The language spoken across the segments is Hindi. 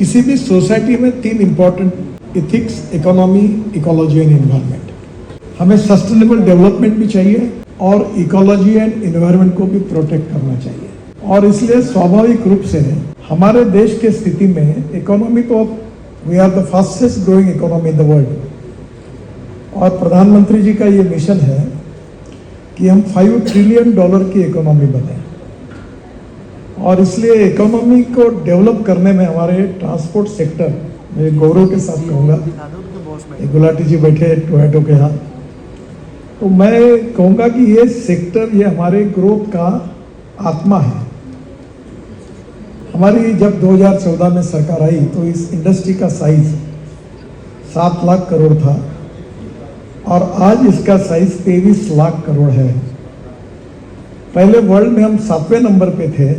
किसी भी सोसाइटी में 3 important ethics, economy, ecology and environment. हमें सस्टेनेबल डेवलपमेंट भी चाहिए और इकोलॉजी एंड एनवायरनमेंट को भी प्रोटेक्ट करना चाहिए। और इसलिए स्वाभाविक रूप से हमारे देश के स्थिति में इकोनॉमी को, we are the fastest growing economy in the world. और प्रधानमंत्री जी का ये मिशन है कि हम $5 ट्रिलियन की इकोनॉमी बने। और इसलिए इकोनॉमी को डेवलप करने में हमारे ट्रांसपोर्ट सेक्टर, मैं गौरव के साथ कहूँगा, गुलाटी जी बैठे टोयोटो के यहाँ, तो मैं कहूँगा कि ये सेक्टर, ये हमारे ग्रोथ का आत्मा है। हमारी जब 2014 में सरकार आई तो इस इंडस्ट्री का साइज 7 लाख करोड़ था और आज इसका साइज 23 लाख करोड़ है। पहले वर्ल्ड में हम 7वें नंबर पे थे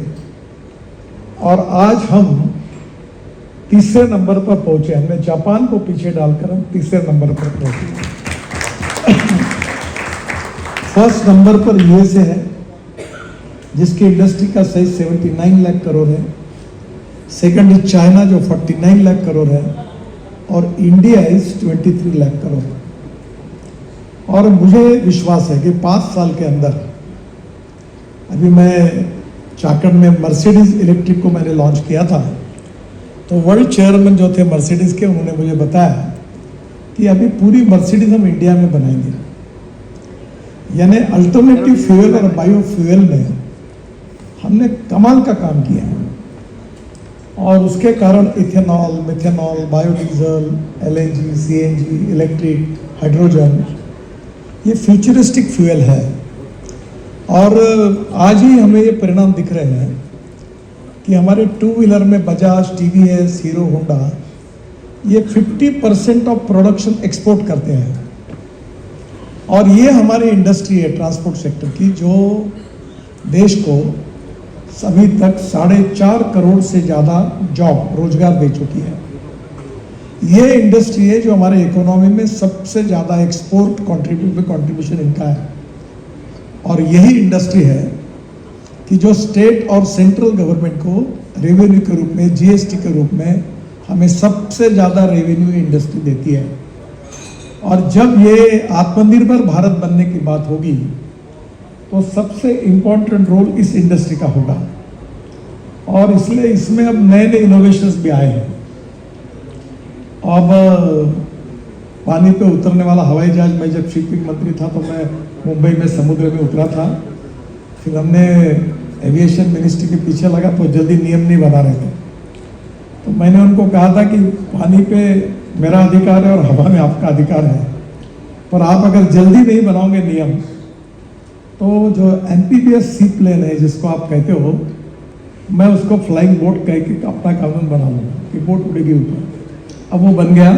और आज हम 3रे नंबर पर पहुंचे। हमने जापान को पीछे डालकर हम 3रे नंबर पर पहुंचे। फर्स्ट नंबर पर यूएसए है जिसकी इंडस्ट्री का साइज 79 लाख करोड़ है। सेकंड इज चाइना जो 49 लाख करोड़ है और इंडिया इज 23 लाख करोड़। और मुझे विश्वास है कि 5 साल के अंदर, अभी मैं चाकण में मर्सिडीज इलेक्ट्रिक को मैंने लॉन्च किया था, तो वर्ल्ड चेयरमैन जो थे मर्सिडीज के, उन्होंने मुझे बताया कि अभी पूरी मर्सिडीज हम इंडिया में बनाएंगे। यानी अल्टरनेटिव फ्यूल और बायो फ्यूल में हमने कमाल का काम किया है। और उसके कारण ethanol, methanol, biodiesel, LNG, CNG, electric, hydrogen, ये फ्यूचरिस्टिक फ्यूल है। और आज ही हमें ये परिणाम दिख रहे हैं कि हमारे 2 व्हीलर में बजाज, टीवीएस, हीरो, होंडा, ये 50% ऑफ प्रोडक्शन एक्सपोर्ट करते हैं। और ये हमारी इंडस्ट्री है ट्रांसपोर्ट सेक्टर की, जो देश को अभी तक 4.5 करोड़ से ज़्यादा जॉब, रोजगार दे चुकी है। ये इंडस्ट्री है जो हमारे इकोनॉमी में सबसे ज़्यादा एक्सपोर्ट कंट्रीब्यूशन इनका है। और यही इंडस्ट्री है कि जो स्टेट और सेंट्रल गवर्नमेंट को रेवेन्यू के रूप में, जीएसटी के रूप में, हमें सबसे ज़्यादा रेवेन्यू इंडस्ट्री देती है। और जब ये आत्मनिर्भर भारत बनने की बात होगी तो सबसे इम्पोर्टेंट रोल इस इंडस्ट्री का होगा। और इसलिए इसमें अब नए नए इनोवेशंस भी आए हैं। अब पानी पे उतरने वाला हवाई जहाज, मैं जब शिपिंग मंत्री था तो मैं मुंबई में समुद्र में उतरा था। फिर हमने एविएशन मिनिस्ट्री के पीछे लगा तो जल्दी नियम नहीं बना रहे थे। तो मैंने उनको कहा था कि पानी पे मेरा अधिकार है और हवा में आपका अधिकार है, पर आप अगर जल्दी नहीं बनाओगे नियम, तो जो एमपीबीएस सी प्लेन है जिसको आप कहते हो, मैं उसको फ्लाइंग बोट कह के अपना कानून बना लूँगा कि बोट उड़ेगी ऊपर। अब वो बन गया।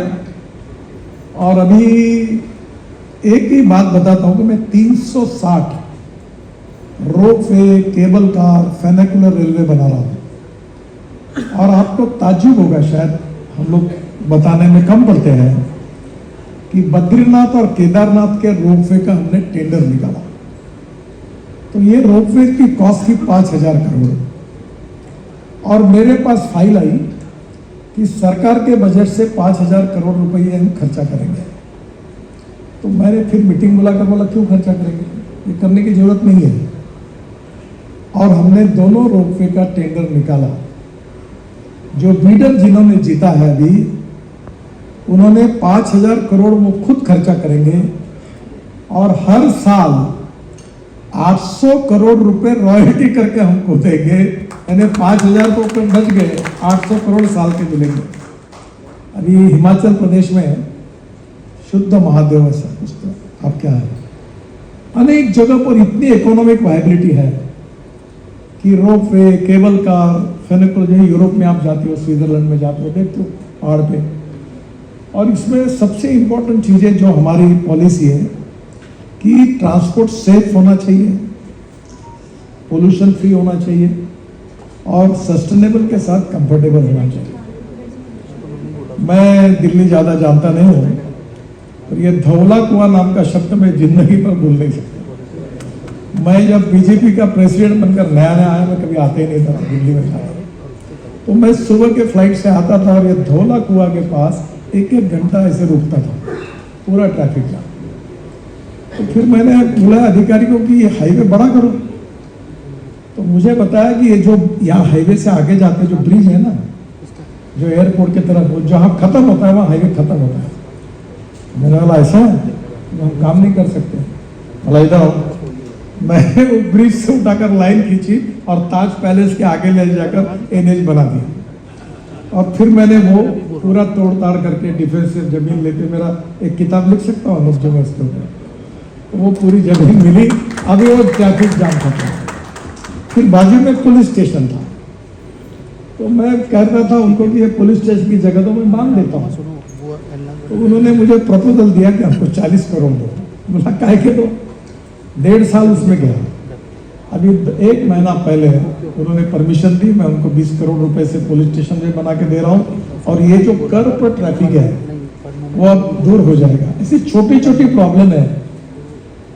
और अभी एक ही बात बताता हूँ कि मैं 360 रोपवे, केबल कार, फेनिकुलर रेलवे बना रहा हूँ। और आपको ताज्जुब होगा, शायद हम लोग बताने में कम पड़ते हैं, कि बद्रीनाथ और केदारनाथ के रोपवे का हमने टेंडर निकाला। तो ये रोपवे की कॉस्ट थी 5,000 करोड़। और मेरे पास फाइल आई कि सरकार के बजट से 5,000 करोड़ रुपये हम खर्चा करेंगे। तो मैंने फिर मीटिंग बुलाकर बोला, क्यों खर्चा करेंगे, ये करने की जरूरत नहीं है। और हमने दोनों रोपवे का टेंडर निकाला। जो बिडर जिन्होंने जीता है अभी, उन्होंने 5,000 करोड़ वो खुद खर्चा करेंगे और हर साल 800 करोड़ रुपए रॉयल्टी करके हमको देंगे। यानी 5,000 तो ऊपर बच गए, 800 करोड़ साल के मिलेंगे। अभी हिमाचल प्रदेश में शुद्ध महादेव ऐसा कुछ, तो आप क्या है, अनेक जगह पर इतनी इकोनॉमिक वायबिलिटी है कि रोपवे, केबल कार, फेनिकुलर, जो यूरोप में आप जाते हो, स्विट्जरलैंड में जाते हो, देखते हो पहाड़ पे। और इसमें सबसे इम्पोर्टेंट चीज़ें जो हमारी पॉलिसी है कि ट्रांसपोर्ट सेफ होना चाहिए, पोल्यूशन फ्री होना चाहिए और सस्टेनेबल के साथ कंफर्टेबल होना चाहिए। मैं दिल्ली ज़्यादा जानता नहीं हूँ, पर ये धौला कुआं नाम का शब्द मैं जिंदगी पर भूल नहीं सकता। मैं जब बीजेपी का प्रेसिडेंट बनकर नया नया आया, मैं कभी आते ही नहीं था दिल्ली में था। तो मैं सुबह के फ्लाइट से आता था और ये धौला कुआं के पास एक एक घंटा ऐसे रुकता था, पूरा ट्रैफिक का। तो फिर मैंने बोला अधिकारी को कि ये हाईवे बड़ा करो। तो मुझे बताया कि ये जो यहाँ हाईवे से आगे जाते जो ब्रिज है ना, जो एयरपोर्ट की तरफ, वो जहाँ खत्म होता है वहाँ हाईवे खत्म होता है। मैंने बोला ऐसा है तो हम काम नहीं कर सकते। बोला इधर आओ। मैंने वो ब्रिज से उठाकर लाइन खींची और ताज पैलेस के आगे ले जाकर एनएच बना दिया। और फिर मैंने वो पूरा तोड़ ताड़ करके डिफेंसिव जमीन लेके, मेरा एक किताब लिख सकता हूँ अनुप जगह उसके ऊपर, तो वो पूरी जमीन मिली। अभी वो ट्रैफिक जाम था। फिर बाजू में पुलिस स्टेशन था, तो मैं कहता था उनको कि ये पुलिस स्टेशन की जगह तो मैं मांग देता हूँ। तो उन्होंने मुझे प्रपोजल दिया कि हमको 40 करोड़ दो। बोला काहे के दो? 1.5 साल उसमें गया। अभी 1 महीना पहले उन्होंने परमिशन दी, मैं उनको 20 करोड़ रुपए से पुलिस स्टेशन में बना के दे रहा हूँ, और ये जो कर पर ट्रैफिक है वो अब दूर हो जाएगा। ऐसी छोटी छोटी प्रॉब्लम है,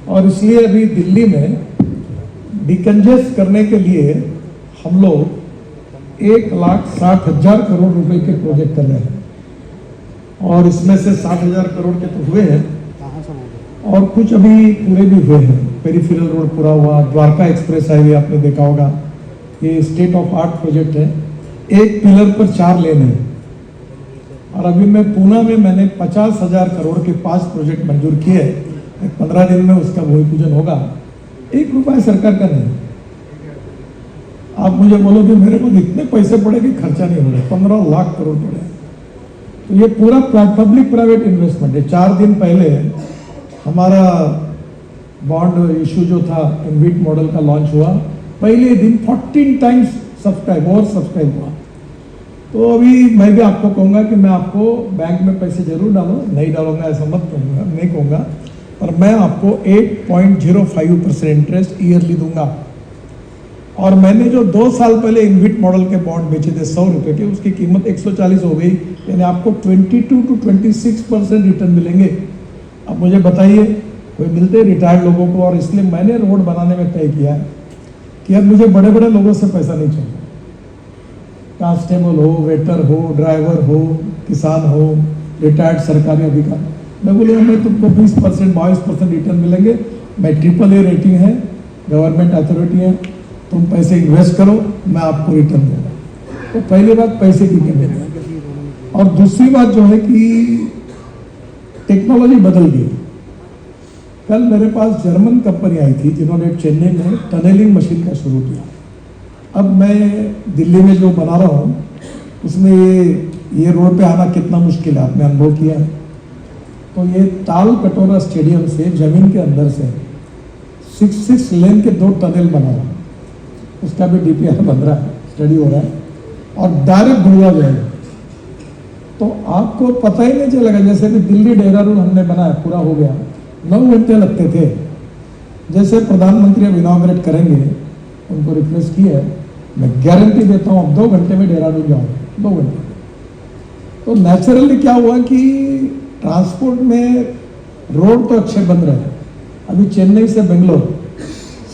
और इसलिए अभी दिल्ली में डिकंजेस्ट करने के लिए हम लोग 1,60,000 करोड़ रुपए के प्रोजेक्ट कर रहे हैं, और इसमें से 60,000 करोड़ के तो हुए हैं और कुछ अभी पूरे भी हुए हैं। पेरिफेरल रोड पूरा हुआ, द्वारका एक्सप्रेस हाईवे आपने देखा होगा, ये स्टेट ऑफ आर्ट प्रोजेक्ट है। एक पिलर पर 4 लेन है। और अभी मैं पूना में मैंने 50,000 करोड़ के 5 प्रोजेक्ट मंजूर किए। 15 दिन में उसका भूमि पूजन होगा। 1 रुपया सरकार का नहीं। आप मुझे बोलो कि मेरे को इतने पैसे पड़े कि खर्चा नहीं हो रहा, 15 लाख करोड़ पड़े। तो ये पूरा पब्लिक प्राइवेट इन्वेस्टमेंट है। 4 दिन पहले हमारा बॉन्ड इशू जो था इनविट मॉडल का लॉन्च हुआ, पहले दिन 14 टाइम्स ओवर सब्सक्राइब हुआ। तो अभी मैं भी आपको कहूँगा कि मैं आपको बैंक में पैसे जरूर डालो, नहीं डालूंगा ऐसा मत कहूँगा, नहीं कहूँगा, पर मैं आपको 8.05% इंटरेस्ट ईयरली दूंगा। और मैंने जो 2 साल पहले इनविट मॉडल के बॉन्ड बेचे थे 100 रुपये के, उसकी कीमत 140 हो गई, यानी आपको 22 to 26% रिटर्न मिलेंगे। अब मुझे बताइए, कोई मिलते रिटायर्ड लोगों को, और इसलिए मैंने रोड बनाने में तय किया है कि अब मुझे बड़े बड़े लोगों से पैसा नहीं चाहिए। कांस्टेबल हो, वेटर हो, ड्राइवर हो, किसान हो, रिटायर्ड सरकारी अधिकारी, मैं बोलूँगा मैं तुमको 20% 22% रिटर्न मिलेंगे। मैं AAA रेटिंग है, गवर्नमेंट अथॉरिटी है, तुम पैसे इन्वेस्ट करो, मैं आपको रिटर्न दूंगा। तो पहली बात पैसे की कीमत है। और दूसरी बात जो है कि टेक्नोलॉजी बदल गई। कल मेरे पास जर्मन कंपनी आई थी जिन्होंने चेन्नई में टनलिंग मशीन का शुरू किया। अब मैं दिल्ली में जो बना रहा हूँ उसमें ये रोड पे आना कितना मुश्किल है, आपने अनुभव किया है। तो ये ताल कटोरा स्टेडियम से जमीन के अंदर से 6 लेन के 2 टनल बना रहा है, उसका भी DPR बन रहा है, स्टडी हो रहा है, और डायरेक्ट गुड़िया जाएगा। तो आपको पता ही नहीं चलेगा। जैसे कि दिल्ली देहरादून हमने बनाया, पूरा हो गया, 9 घंटे लगते थे। जैसे प्रधानमंत्री अब इनॉग्रेट करेंगे, उनको रिक्वेस्ट की है, मैं गारंटी देता हूँ अब 2 घंटे में देहरादून जाऊँगा, 2 घंटे। तो नेचुरली क्या हुआ कि ट्रांसपोर्ट में रोड तो अच्छे बन रहे हैं। अभी चेन्नई से बेंगलोर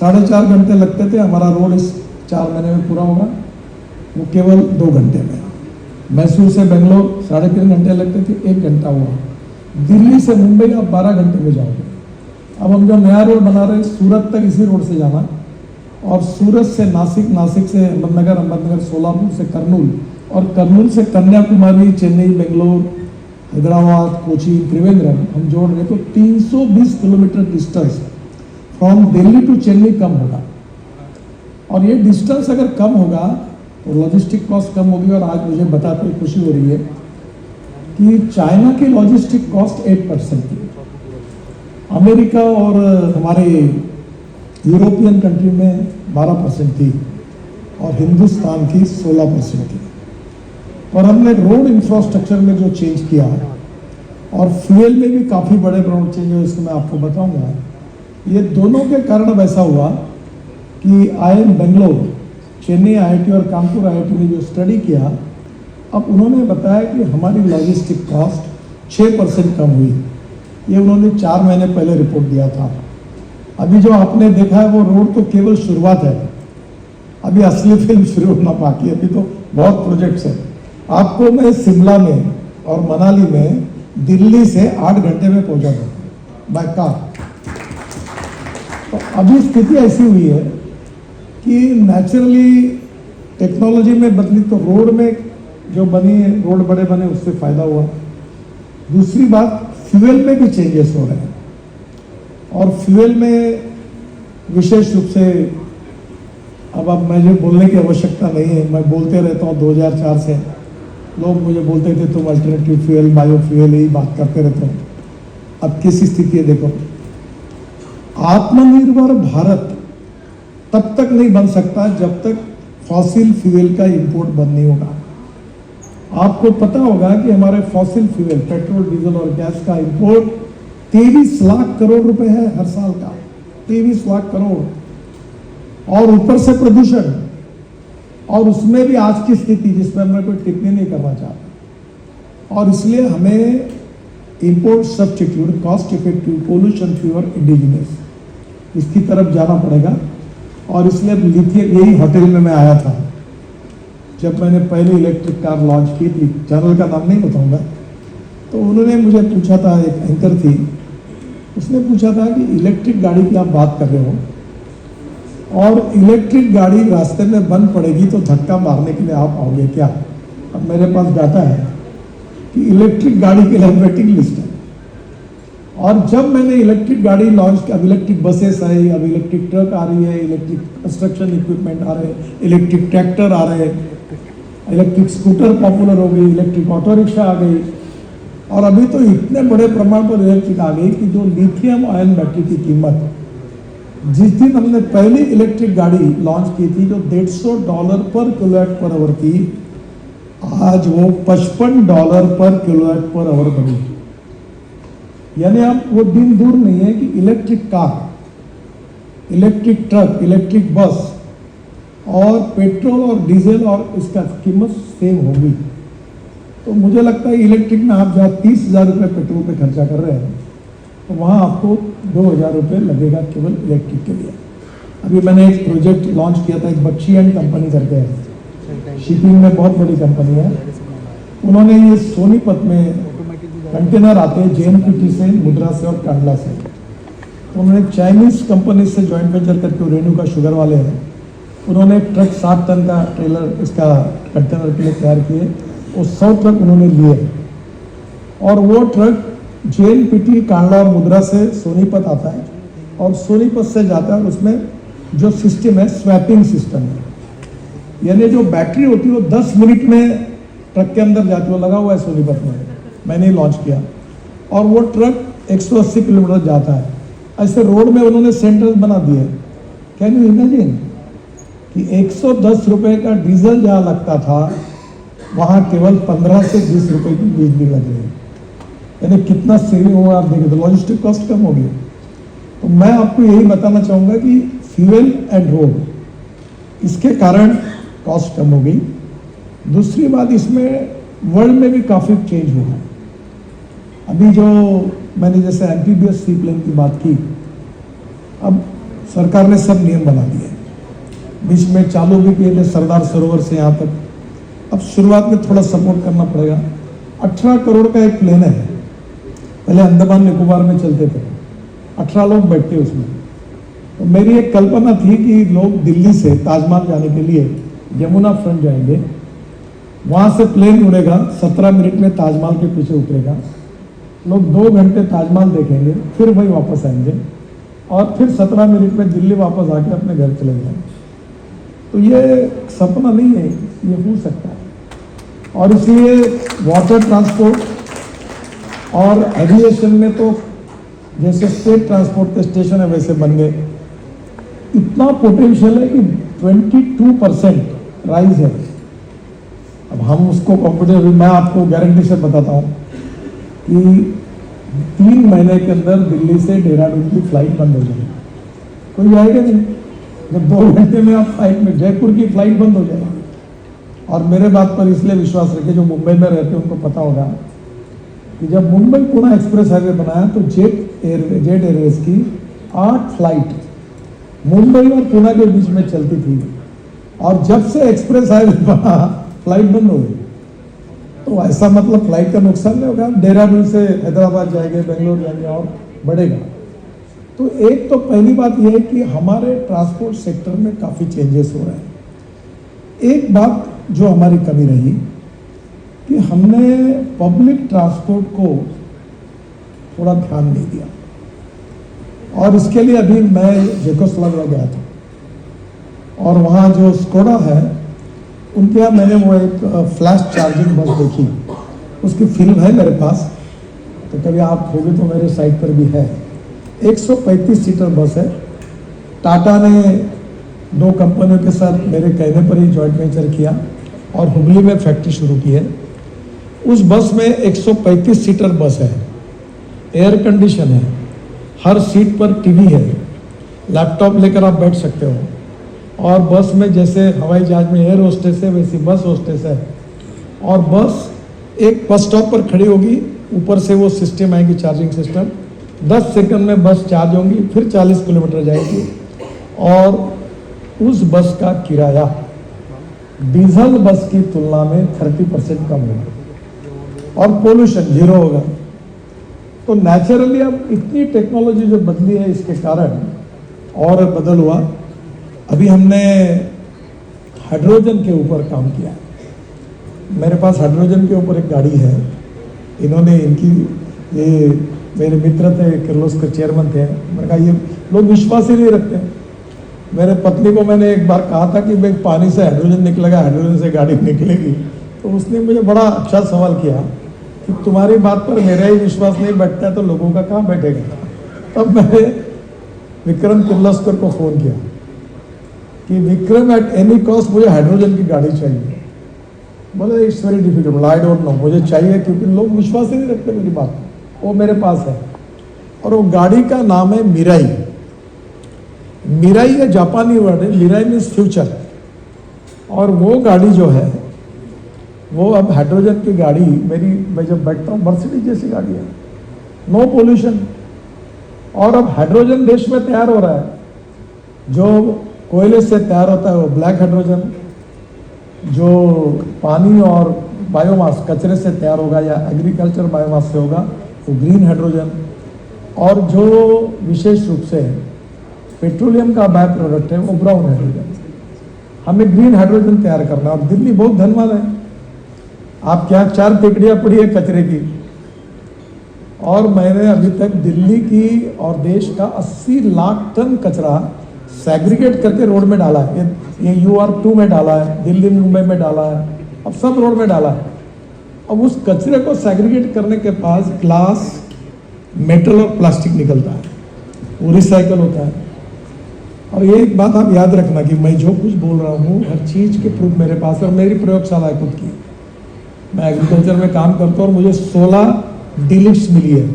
4.5 घंटे लगते थे, हमारा रोड इस 4 महीने में पूरा होगा, वो केवल 2 घंटे में। मैसूर से बेंगलोर 3.5 घंटे लगते थे, 1 घंटा हुआ। दिल्ली से मुंबई आप 12 घंटे में जाओगे। अब हम जो नया रोड बना रहे हैं, सूरत तक इसी रोड से जाना, और सूरत से नासिक, नासिक से अहमदनगर, अहमदनगर सोलापुर से कर्नूल, और कर्नूल से कन्याकुमारी, चेन्नई, बेंगलोर, हैदराबाद, कोची, त्रिवेंद्रम हम जोड़ रहे। तो 320 kilometre distance from Delhi to Chennai कम होगा। और ये डिस्टेंस अगर कम होगा तो लॉजिस्टिक कॉस्ट कम होगी। और आज मुझे बताते हुए खुशी हो रही है कि चाइना की लॉजिस्टिक कॉस्ट 8% थी, अमेरिका और हमारे यूरोपियन कंट्री में 12% थी, और हिंदुस्तान की 16% थी। और हमने रोड इंफ्रास्ट्रक्चर में जो चेंज किया, और फ्यूल में भी काफ़ी बड़े रोड चेंज हुए, इसको मैं आपको बताऊंगा। ये दोनों के कारण वैसा हुआ कि IIM बेंगलोर, चेन्नई IIT और कानपुर IIT ने जो स्टडी किया, अब उन्होंने बताया कि हमारी लॉजिस्टिक कॉस्ट 6% कम हुई। ये उन्होंने 4 महीने पहले रिपोर्ट दिया था। अभी जो आपने देखा है वो रोड तो केवल शुरुआत है, अभी असली फिल्म शुरू होना बाकी है। अभी तो बहुत प्रोजेक्ट्स हैं। आपको मैं शिमला में और मनाली में दिल्ली से 8 घंटे में पहुंचा दूँ बाय कार। तो अभी स्थिति ऐसी हुई है कि नेचुरली टेक्नोलॉजी में बदली, तो रोड में जो बनी है, रोड बड़े बने, उससे फायदा हुआ। दूसरी बात, फ्यूल में भी चेंजेस हो रहे हैं और फ्यूल में विशेष रूप से अब मुझे बोलने की आवश्यकता नहीं है, मैं बोलते रहता हूँ 2004 से। लोग मुझे बोलते थे तुम अल्टरनेटिव फ्यूल, बायो फ्यूल, यही बात करते रहते हो। अब किसी स्थिति है, देखो, आत्मनिर्भर भारत तब तक नहीं बन सकता जब तक फॉसिल फ्यूल का इंपोर्ट बंद नहीं होगा। आपको पता होगा कि हमारे फॉसिल फ्यूल, पेट्रोल, डीजल और गैस का इंपोर्ट 23 लाख करोड़ रुपए है हर साल का, 23 लाख करोड़, और ऊपर से प्रदूषण, और उसमें भी आज की स्थिति जिसमें मैं कोई टिप्पणी नहीं करना चाहता। और इसलिए हमें import substitute, cost effective, pollution free और इंडिजिनस, इसकी तरफ जाना पड़ेगा। और इसलिए लिथियम, यही होटल में मैं आया था जब मैंने पहले इलेक्ट्रिक कार लॉन्च की थी, चैनल का नाम नहीं बताऊंगा। तो उन्होंने मुझे पूछा था, एक एंकर थी, उसने पूछा था कि इलेक्ट्रिक गाड़ी की आप बात कर रहे हो और इलेक्ट्रिक गाड़ी रास्ते में बंद पड़ेगी तो धक्का मारने के लिए आप आओगे क्या? अब मेरे पास डाटा है कि इलेक्ट्रिक गाड़ी के लिए वेटिंग लिस्ट है। और जब मैंने इलेक्ट्रिक गाड़ी लॉन्च की, अब इलेक्ट्रिक बसेस आई, अब इलेक्ट्रिक ट्रक आ रही है, इलेक्ट्रिक कंस्ट्रक्शन इक्विपमेंट आ रहे हैं, इलेक्ट्रिक ट्रैक्टर आ रहे हैं, इलेक्ट्रिक स्कूटर पॉपुलर हो गई, इलेक्ट्रिक ऑटो रिक्शा आ गई, और अभी तो इतने बड़े प्रमाण पर इलेक्ट्रिक आ गई कि जो लिथियम आयन बैटरी की कीमत, जिस दिन हमने पहली इलेक्ट्रिक गाड़ी लॉन्च की थी जो $150 पर किलोवाट पर आवर थी, आज वो $55 पर किलोवाट पर आवर बनी। यानी अब वो दिन दूर नहीं है कि electric car, electric truck, electric bus और पेट्रोल और डीजल और इसका कीमत सेम होगी। तो मुझे लगता है इलेक्ट्रिक में आप जहाँ 30,000 रुपये पेट्रोल पे खर्चा कर रहे हैं, तो वहाँ आपको 2,000 रुपये लगेगा केवल इलेक्ट्रिक के लिए। अभी मैंने एक प्रोजेक्ट लॉन्च किया था, एक बच्ची एंड कंपनी करके है, शिपिंग में बहुत बड़ी कंपनी है। उन्होंने ये सोनीपत में कंटेनर आते हैं JNPT से, मुद्रा से और कांडला से, तो उन्होंने चाइनीज कंपनी से जॉइंट वेंचर करके, रेणुका शुगर वाले हैं, उन्होंने ट्रक 7 टन का ट्रेलर इसका कंटेनर के लिए तैयार किए, और 100 ट्रक उन्होंने लिए, और वो ट्रक JNPT, कांडला और मुद्रा से सोनीपत आता है, और सोनीपत से जाता है, और उसमें जो सिस्टम है स्वैपिंग सिस्टम है, यानी जो बैटरी होती है वो 10 मिनट में ट्रक के अंदर जाती है, वो लगा हुआ है सोनीपत में, मैंने लॉन्च किया, और वो ट्रक 180 किलोमीटर जाता है। ऐसे रोड में उन्होंने सेंटर्स बना दिए। कैन यू इमेजिन कि 110 रुपये का डीजल जहाँ लगता था, वहाँ केवल 15 से 20 रुपये की बिजली लग रही है। यानी कितना सेविंग होगा आप देखिए, तो लॉजिस्टिक कॉस्ट कम होगी। तो मैं आपको यही बताना चाहूँगा कि फ्यूल एंड रोड, इसके कारण कॉस्ट कम हो गई। दूसरी बात, इसमें वर्ल्ड में भी काफ़ी चेंज हुआ है। अभी जो मैंने जैसे एम्फीबियस सीप्लेन की बात की, अब सरकार ने सब नियम बना दिए, बीच में चालू भी किए थे सरदार सरोवर से यहाँ तक। अब शुरुआत में थोड़ा सपोर्ट करना पड़ेगा। 18 करोड़ का एक प्लेन है, पहले अंडमान निकोबार में चलते थे, 18 लोग बैठते उसमें। तो मेरी एक कल्पना थी कि लोग दिल्ली से ताजमहल जाने के लिए यमुना फ्रंट जाएंगे, वहाँ से प्लेन उड़ेगा, 17 मिनट में ताजमहल के पीछे उतरेगा, लोग 2 घंटे ताजमहल देखेंगे, फिर वही वापस आएंगे, और फिर 17 मिनट में दिल्ली वापस आके अपने घर चले जाएंगे। तो ये सपना नहीं है, ये हो सकता है। और इसलिए वाटर ट्रांसपोर्ट और एविएशन में तो जैसे स्टेट ट्रांसपोर्ट के स्टेशन है वैसे बन गए। इतना पोटेंशियल है कि 22% राइज है। अब हम उसको कॉम्पिटिटिव, मैं आपको गारंटी से बताता हूँ कि 3 महीने के अंदर दिल्ली से देहरादून की फ्लाइट बंद हो जाएगी। कोई आएगा नहीं, जब 2 घंटे में आप फ्लाइट में, जयपुर की फ्लाइट बंद हो जाएगी। और मेरे बात पर इसलिए विश्वास रखिए, जो मुंबई में रहते हैं उनको पता होगा कि जब मुंबई पुणे एक्सप्रेस हाईवे बनाया तो जेट एयरवेज की 8 फ्लाइट मुंबई और पुणे के बीच में चलती थी, और जब से एक्सप्रेस हाईवे बना फ्लाइट बंद हो गई, तो ऐसा मतलब फ्लाइट का नुकसान नहीं होगा, देहरादून से हैदराबाद जाएंगे, बेंगलोर जाएंगे और बढ़ेगा। तो एक तो पहली बात यह है कि हमारे ट्रांसपोर्ट सेक्टर में काफ़ी चेंजेस हो रहे हैं। एक बात जो हमारी कमी रही कि हमने पब्लिक ट्रांसपोर्ट को थोड़ा ध्यान नहीं दिया, और इसके लिए अभी मैं जेकोस्लोवाकिया गया था और वहाँ जो स्कोडा है उनके यहाँ मैंने वो एक फ्लैश चार्जिंग बस देखी, उसकी फिल्म है मेरे पास, तो कभी आप होगे तो मेरे साइट पर भी है। 135 सीटर बस है। टाटा ने 2 कंपनियों के साथ मेरे कहने पर ही जॉइंट वेंचर किया और हुबली में फैक्ट्री शुरू की है। उस बस में 135 सीटर बस है, एयर कंडीशन है, हर सीट पर टीवी है, लैपटॉप लेकर आप बैठ सकते हो, और बस में जैसे हवाई जहाज में एयर होस्टेस है वैसी बस होस्टेस है, और बस एक बस स्टॉप पर खड़ी होगी, ऊपर से वो सिस्टम आएगी चार्जिंग सिस्टम, 10 सेकंड में बस चार्ज होगी, फिर 40 किलोमीटर जाएगी, और उस बस का किराया डीजल बस की तुलना में 30% कम होगा और पोल्यूशन 0 होगा। तो नेचुरली अब इतनी टेक्नोलॉजी जो बदली है इसके कारण और बदल हुआ। अभी हमने हाइड्रोजन के ऊपर काम किया है, मेरे पास हाइड्रोजन के ऊपर एक गाड़ी है। इन्होंने इनकी ये मेरे मित्र थे, किर्लोस्कर के चेयरमैन थे, मैंने कहा ये लोग विश्वास ही नहीं रखते। मेरे पत्नी को मैंने एक बार कहा था कि भाई पानी से हाइड्रोजन निकलेगा, हाइड्रोजन से गाड़ी निकलेगी, तो उसने मुझे बड़ा अच्छा सवाल किया कि तुम्हारी बात पर मेरा ही विश्वास नहीं बैठता है तो लोगों का कहाँ बैठेगा। तब मैंने विक्रम किर्लोस्कर को फ़ोन किया कि विक्रम एट एनी कॉस्ट मुझे हाइड्रोजन की गाड़ी चाहिए। बोले it's very difficult, I don't know, मुझे चाहिए, क्योंकि लोग विश्वास ही नहीं रखते मेरी बात। वो मेरे पास है और वो गाड़ी का नाम है मिराई। मिराई है जापानी वर्ड है, मिराई मीन्स फ्यूचर। और वो गाड़ी जो है वो अब हाइड्रोजन की गाड़ी मेरी, मैं जब बैठता हूँ मर्सिडीज जैसी गाड़ी है, नो पोल्यूशन। और अब हाइड्रोजन देश में तैयार हो रहा है। जो कोयले से तैयार होता है वो ब्लैक हाइड्रोजन, जो पानी और बायोमास कचरे से तैयार होगा या एग्रीकल्चर बायोमास से होगा वो ग्रीन हाइड्रोजन, और जो विशेष रूप से पेट्रोलियम का बाय प्रोडक्ट है वो ब्राउन हाइड्रोजन। हमें ग्रीन हाइड्रोजन तैयार करना। और दिल्ली बहुत धनवान है, आप क्या 4 टेकड़ियाँ पड़ी है कचरे की, और मैंने अभी तक दिल्ली की और देश का 80 लाख टन कचरा सेग्रीगेट करके रोड में डाला है। ये UR2 में डाला है, दिल्ली मुंबई में डाला है, अब सब रोड में डाला है। अब उस कचरे को सेग्रीगेट करने के पास ग्लास, मेटल और प्लास्टिक निकलता है, वो रिसाइकल होता है। और ये एक बात आप याद रखना कि मैं जो कुछ बोल रहा हूँ हर चीज़ के प्रूफ मेरे पास है, और मेरी प्रयोगशाला है खुद की। मैं एग्रीकल्चर में काम करता हूँ और मुझे 16 डिलीट्स मिली है,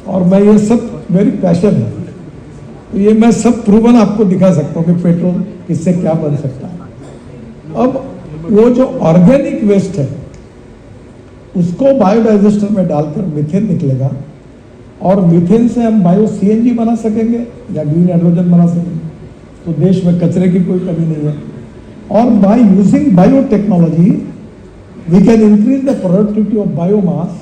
और मैं ये सब मेरी पैशन है। तो ये मैं सब प्रूवन आपको दिखा सकता हूँ कि पेट्रोल इससे क्या बन सकता है। अब वो जो ऑर्गेनिक वेस्ट है उसको बायोडाइजेस्टर में डालकर मीथेन निकलेगा, और मीथेन से हम बायो CNG बना सकेंगे या ग्रीन हाइड्रोजन बना सकेंगे। तो देश में कचरे की कोई कमी नहीं है। और by using biotechnology we can increase the productivity of biomass,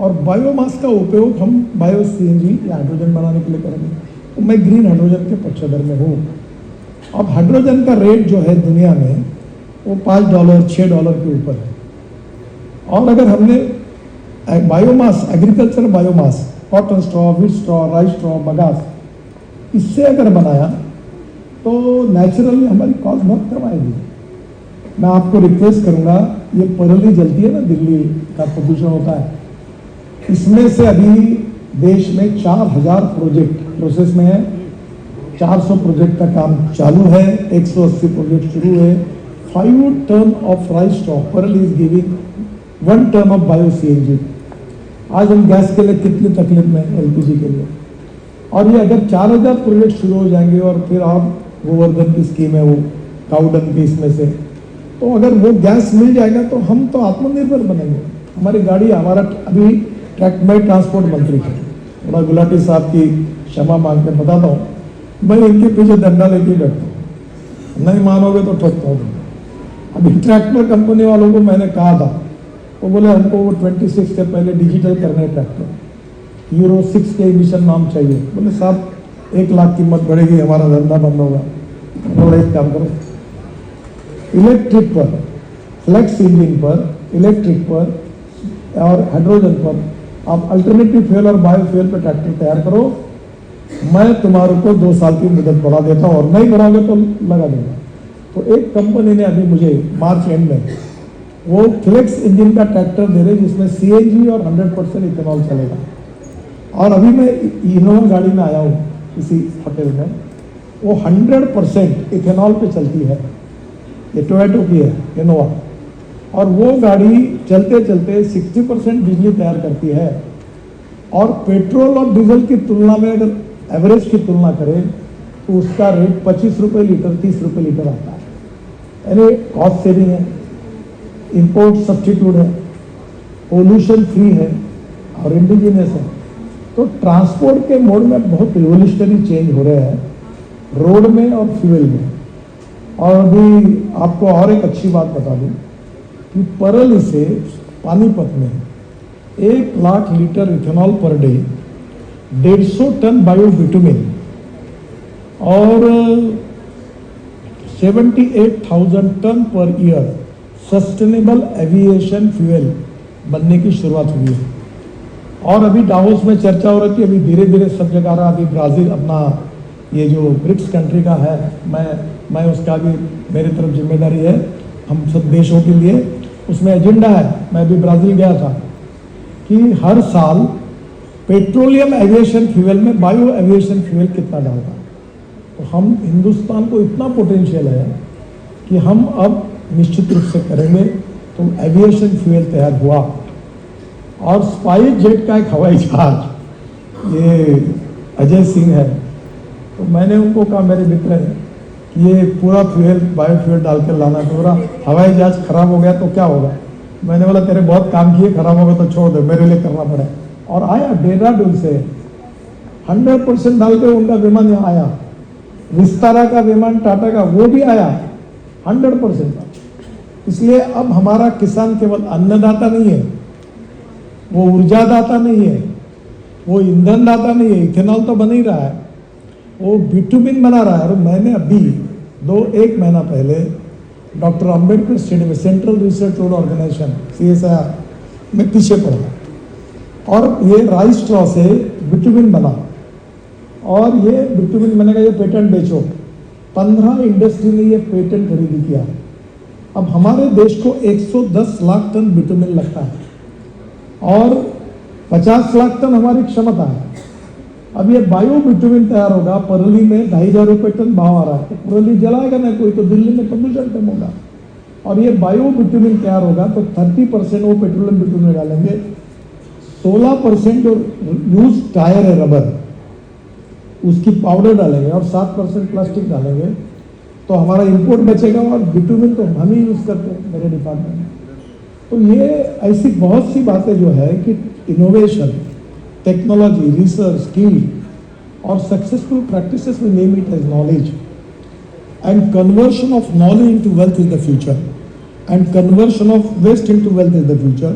और बायोमास का उपयोग हम बायो CNG या हाइड्रोजन बनाने के लिए करेंगे। तो मैं ग्रीन हाइड्रोजन के पक्षधर में हूँ। अब हाइड्रोजन का रेट जो है दुनिया में वो $5 $6 के ऊपर है। और अगर हमने biomass, agriculture biomass, cotton straw, wheat straw, rice straw, bagasse, इससे अगर बनाया तो नेचुरली हमारी कॉस्ट बहुत कम आएगी। मैं आपको रिक्वेस्ट करूंगा, ये पराली जलती है ना, दिल्ली का प्रदूषण होता है, इसमें से अभी देश में 4000 प्रोजेक्ट प्रोसेस में है। 400 प्रोजेक्ट का काम चालू है, 180 प्रोजेक्ट शुरू है। 5 टन ऑफ राइस स्ट्रॉ पराली is giving 1 ton of bio CNG। आज हम गैस के लिए कितनी तकलीफ में, LPG के लिए। और ये अगर 4000 प्रोजेक्ट शुरू हो जाएंगे, और फिर आप गोवर्धन की स्कीम है वो काउडन की, इसमें से तो अगर वो गैस मिल जाएगा तो हम तो आत्मनिर्भर बनेंगे। हमारी गाड़ी, हमारा अभी मैं ट्रांसपोर्ट मंत्री थे, थोड़ा गुलाटी साहब की क्षमा मांग के बताता हूँ, मैं इनके पीछे डंडा लेके बैठता हूँ, नहीं मानोगे तो ठोकता हूँ। अभी ट्रैक्टर कंपनी वालों को मैंने कहा था, वो बोले हमको वो 26 से पहले डिजिटल करने ट्रैक्टर, यूरो 6 के एमिशन नाम चाहिए। बोले साहब 1 लाख कीमत बढ़ेगी, हमारा धंधा बंद होगा। बोले एक काम करो, इलेक्ट्रिक पर, फ्लेक्स इंजन पर, इलेक्ट्रिक पर और हाइड्रोजन पर आप अल्टरनेटिव फ्यूल और बायो फ्यूल पर ट्रैक्टर तैयार करो, मैं तुम्हारे को 2 साल की मुदत बढ़ा देता हूँ और नहीं बढ़ाओगे तो लगा दूंगा। तो एक कंपनी ने अभी मुझे मार्च एंड में वो फ्लेक्स इंजन का ट्रैक्टर दे रहे जिसमें CNG और 100% इथेनॉल चलेगा। और अभी मैं इनोवा गाड़ी में आया हूँ इसी होटल में, वो 100% इथेनॉल पे चलती है, ये टोयोटो की है इनोवा, और वो गाड़ी चलते चलते 60% बिजली तैयार करती है। और पेट्रोल और डीजल की तुलना में अगर एवरेज की तुलना करें तो उसका रेट 25 रुपये लीटर, 30 रुपये लीटर आता है, यानी कॉस्ट सेविंग है, इंपोर्ट सब्स्टिट्यूट है, पोल्यूशन फ्री है और इंडिजिनियस है। तो ट्रांसपोर्ट के मोड में बहुत रिवोल्यूशनरी चेंज हो रहे हैं, रोड में और फ्यूल में। और अभी आपको और एक अच्छी बात बता दूं कि परली से पानीपत में 1 lakh litre ethanol per day, 150 ton bio bitumen और 78,000 ton per year sustainable aviation fuel बनने की शुरुआत हुई है। और अभी डावोस में चर्चा हो रही थी, अभी धीरे धीरे सब जगह आ रहा। अभी ब्राज़ील अपना ये जो ब्रिक्स कंट्री का है, मैं उसका भी मेरी तरफ जिम्मेदारी है, हम सब देशों के लिए उसमें एजेंडा है। मैं अभी ब्राज़ील गया था कि हर साल पेट्रोलियम एविएशन फ्यूल में बायो एविएशन फ्यूल कितना डालता। तो हम हिंदुस्तान को इतना पोटेंशियल है कि हम अब निश्चित रूप से करेंगे। तो एविएशन फ्यूल तैयार हुआ। और स्पाइस जेट का एक हवाई जहाज, ये अजय सिंह है, तो मैंने उनको कहा, मेरे मित्र हैं, कि ये पूरा फ्यूल बायो फ्यूल डाल कर लाना। तो बोला हवाई जहाज खराब हो गया तो क्या होगा? मैंने बोला तेरे बहुत काम किए, खराब हो गया तो छोड़ दे, मेरे लिए करना पड़ा। और आया देहरादून से 100% डाल के उनका विमान यहाँ आया, विस्तारा का विमान टाटा का वो भी आया 100%। इसलिए अब हमारा किसान केवल अन्नदाता नहीं है, वो ऊर्जादाता नहीं है, वो ईंधन दाता नहीं है, इथेनॉल तो बन ही रहा है, वो बिटुमिन बना रहा है। और मैंने अभी 1 महीना पहले डॉक्टर अंबेडकर स्टेडियम में सेंट्रल रिसर्च ऑर्गेनाइजेशन CSIR में पीछे पड़ा और ये राइस स्ट्रॉ से बिटुमिन बना और ये बिटुमिन बनेगा, ये पेटेंट बेचो। 15 इंडस्ट्री ने ये पेटेंट खरीदी किया। अब हमारे देश को 110 लाख टन बिटुमिन लगता है और 50 लाख टन हमारी क्षमता है। अब ये बायो बिटुमिन तैयार होगा, परली में 2,500 रुपये टन भाव आ रहा है, तो परली जलाएगा ना कोई, तो दिल्ली में प्रदूषण कम होगा। और ये बायो बिटुमिन तैयार होगा तो 30% वो पेट्रोलियम बिटुमिन डालेंगे, 16% जो यूज टायर है रबर उसकी पाउडर डालेंगे और 7% प्लास्टिक डालेंगे, तो हमारा इंपोर्ट बचेगा। और बिटुमिन तो हम ही यूज करते हैं मेरे डिपार्टमेंट में। तो ये ऐसी बहुत सी बातें जो है कि इनोवेशन, टेक्नोलॉजी, रिसर्च, स्किल और successful practices we name it as knowledge and conversion of knowledge into wealth is the future and conversion of waste into wealth is the future.